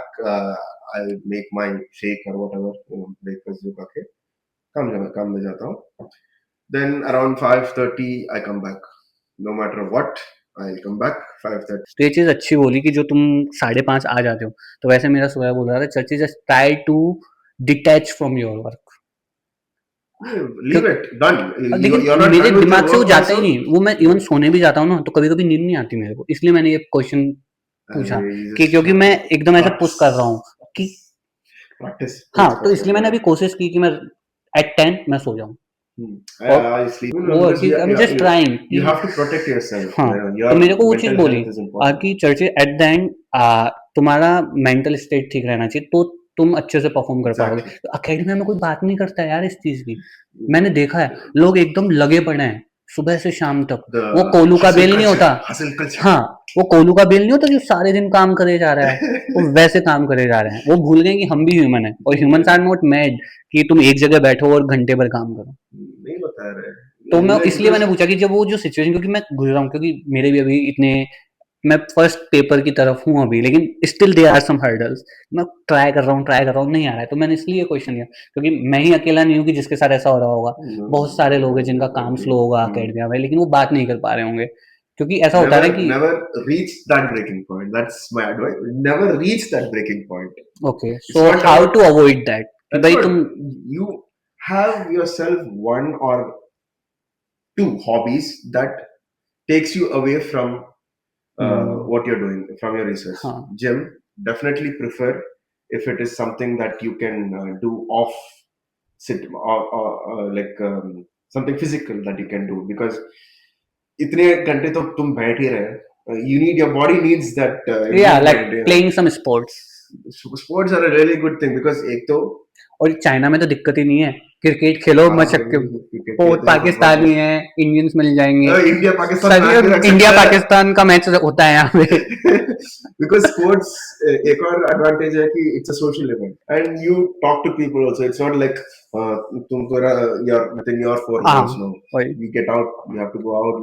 I make my shake or whatever, breakfast जो खा के काम में जाता हूँ. Then around 5:30 I come back. No matter what, I'll come back 5:30.
तो ये चीज अच्छी बोली कि जो तुम 5:30 आ जाते हो. तो वैसे मेरा सुबह बोल रहा था, चर्ची just try to detach from your work.
Leave it, done.
लेकिन
You're not
मेरे
done with
दिमाग
your
से वो
work
जाता ही
also.
नहीं. वो मैं इवन सोने भी जाता हूँ ना, तो कभी कभी नींद नहीं आती मेरे को, इसलिए मैंने ये क्वेश्चन पूछा कि क्योंकि मैं एकदम ऐसा पुश कर रहा हूँ कि
Practice.
हाँ, तो इसलिए मैंने अभी कोशिश की कि मैं at 10 मैं सो जाऊँ.
I sleep.
वो कि I'm just trying.
You have to protect yourself.
हाँ, तो मेरे को वो चीज बोली कि चर्चे एट द एंड तुम्हारा मेंटल स्टेट ठीक रहना चाहिए, तो तुम अच्छे से परफॉर्म कर पाओगे. तो अकेडमी में कोई बात नहीं करता है यार इस चीज की. मैंने देखा है लोग एकदम लगे पड़े हैं सुबह से शाम तक. वो कोलू का बेल नहीं होता. हाँ, वो कोलू का बेल नहीं होता जो सारे दिन काम करे जा रहा है, वो वैसे काम करे जा रहे हैं. वो भूल गए कि हम भी ह्यूमन है, और ह्यूमंस आर नॉट मेड कि तुम एक जगह बैठो और घंटे भर काम करो.
नहीं बता रहे.
तो मैं इसलिए मैंने पूछा कि जब वो जो सिचुएशन, क्योंकि मैं गुजरा हूँ, क्योंकि मेरे भी अभी इतने, मैं फर्स्ट पेपर की तरफ हूँ अभी, लेकिन still there are some hurdles. मैं ट्राई कर रहा हूँ, नहीं आ रहा है. तो मैंने इसलिए क्वेश्चन किया क्योंकि मैं ही अकेला नहीं हूँ कि जिसके साथ ऐसा हो रहा होगा. बहुत सारे लोग हैं जिनका काम स्लो होगा अकेडमिया में, लेकिन वो बात नहीं कर पा रहे होंगे, क्योंकि ऐसा होता है कि
never reach that breaking point. That's my advice. Never reach that breaking point.
Okay, so how to avoid that? भाई तुम
you have yourself one or two hobbies that takes you away from what you're doing, from your research. Gym, definitely prefer if it is something that you can do off sit or like something physical that you can do, because इतने घंटे तो तुम बैठ ही रहे. You need, your body needs that.
Yeah, like playing some sports.
Sports are a really good thing because एक तो,
और चाइना में तो दिक्कत ही नहीं है, क्रिकेट खेलो मचक के. बहुत पाकिस्तानी है, इंडियंस मिल जाएंगे. इंडिया पाकिस्तान का मैच होता है यहाँ पे.
Because sports एक और advantage है कि it's a social event and you talk to people also. It's not like तुम पूरा you're within your four walls. No, you get out, you have to go out,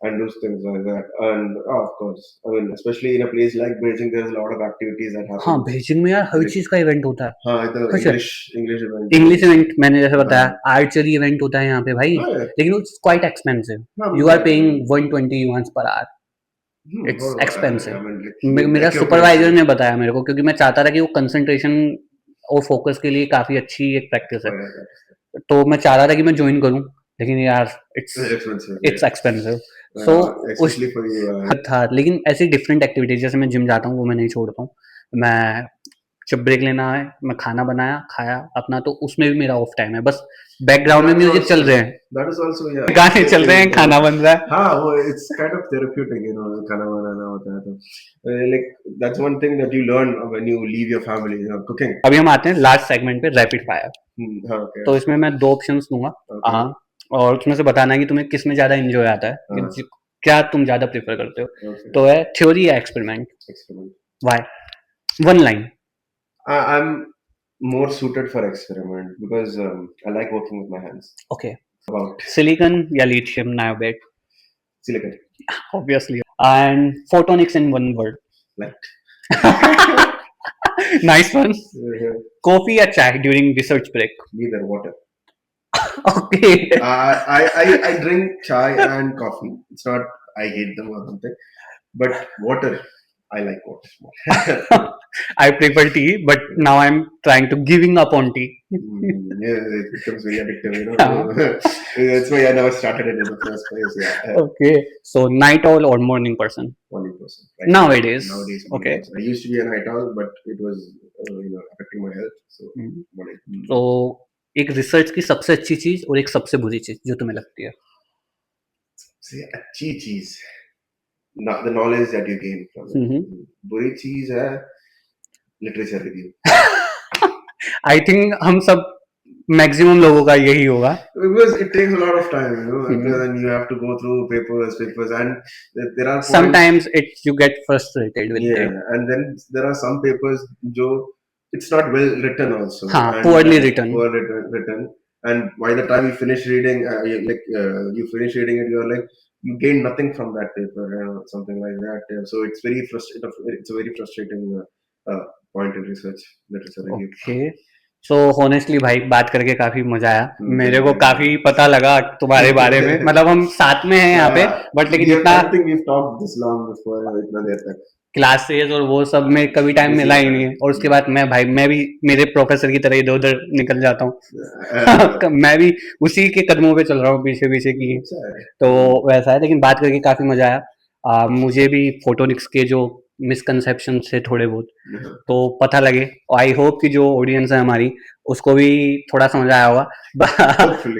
and do things like that. And of course, I mean, especially in a place like Beijing, there's a lot of activities that happen.
हाँ, बेजिंग में यार हर चीज का इवेंट होता है.
हाँ, तो
इंग्लिश इवेंट मैंने जैसे बताया, आर्चरी इवेंट होता है यहाँ पे भाई, लेकिन it's quite expensive. You are paying 120 yuan per hour. It's expensive. मेरा सुपरवाइजर ने बताया मेरे को, क्योंकि मैं चाहता था कि वो कंसंट्रेशन और फोकस के लिए काफी अच्छी एक प्रैक्टिस है, तो मैं चाह रहा था कि मैं ज्वाइन करूं, लेकिन यार it's expensive. So,
especially for you.
था, लेकिन ऐसी डिफरेंट एक्टिविटीज, जैसे मैं जिम जाता हूँ वो मैं नहीं छोड़ता हूँ। मैं जब ब्रेक लेना है, मैं खाना बनाया खाया अपना, तो उसमें भी मेरा ऑफ टाइम है, बस बैकग्राउंड में म्यूजिक चल रहे हैं,
That is also, yeah.
गाने चल रहे हैं, खाना बन रहा है।
हाँ, वो it's kind of therapeutic, you know, खाना बनाना होता है तो like that's one thing that you learn when you leave your family, you know, cooking.
अभी हम आते हैं लास्ट सेगमेंट पे, रैपिड फायर।
हाँ, okay.
तो इसमें मैं 2 ऑप्शंस दूंगा,
Okay.
हाँ, और उसमें से बताना है कि तुम्हें किस में ज्यादा एंजॉय आता है,
हाँ.
कि क्या तुम ज्यादा प्रेफर करते हो।
Okay.
तो है थ्योरी या experiment?
Experiment.
Why? 1 line.
I'm more suited for experiment because I like working with my hands.
Okay.
About
silicon या lithium niobate?
silicon,
obviously. And photonics in 1 word?
light.
Nice one. Coffee या चाय during research break?
Neither, water.
Okay.
I drink chai and coffee. It's not I hate them or something, but water, I like water more.
I prefer tea, but now I'm trying to giving up on tea.
Yeah, it becomes very addictive, you know. That's why I never started it in the first place. Yeah,
Okay, so night owl or morning person?
morning person. Right
Nowadays.
Nowadays,
Okay.
morning person. I used to be a night owl, but it was affecting my health. So morning.
तो एक रिसर्च की सबसे अच्छी चीज और एक सबसे बुरी चीज जो तुम्हें लगती है?
See, अच्छी चीज, not the knowledge that you gain from it. बुरी चीज है लिटरेचर रिव्यू।
आई थिंक हम सब मैक्सिमम लोगों का यही होगा।
Because it takes a lot of time, you know, because then you have to go through papers, and there are points,
Sometimes you get frustrated with
yeah,
it.
and then there are some papers जो it's not well written also,
हाँ,
and,
poorly written.
poorly written, and by the time you finish reading, you finish reading it, you're like you gain nothing from that paper, something like that. So it's very frustrating. It's a very frustrating point in research literature review.
Okay, so honestly भाई बात करके काफी मजा आया, मेरे को काफी पता लगा तुम्हारे बारे में, मतलब हम साथ में हैं यहाँ पे, बट लेकिन इतना
I don't think we've talked this long before, इतना देर तक
क्लासेस और वो सब में कभी टाइम मिला ही नहीं है, और उसके बाद मैं भी मेरे प्रोफेसर की तरह इधर उधर निकल जाता हूँ। मैं भी उसी के कदमों पे चल रहा हूँ पीछे पीछे की, तो वैसा है, लेकिन बात करके काफी मजा आया। मुझे भी फोटोनिक्स के जो मिसकंसेप्शन थे थोड़े बहुत तो पता लगे, आई होप कि जो ऑडियंस है हमारी उसको भी थोड़ा समझ आया होगा।
Hopefully.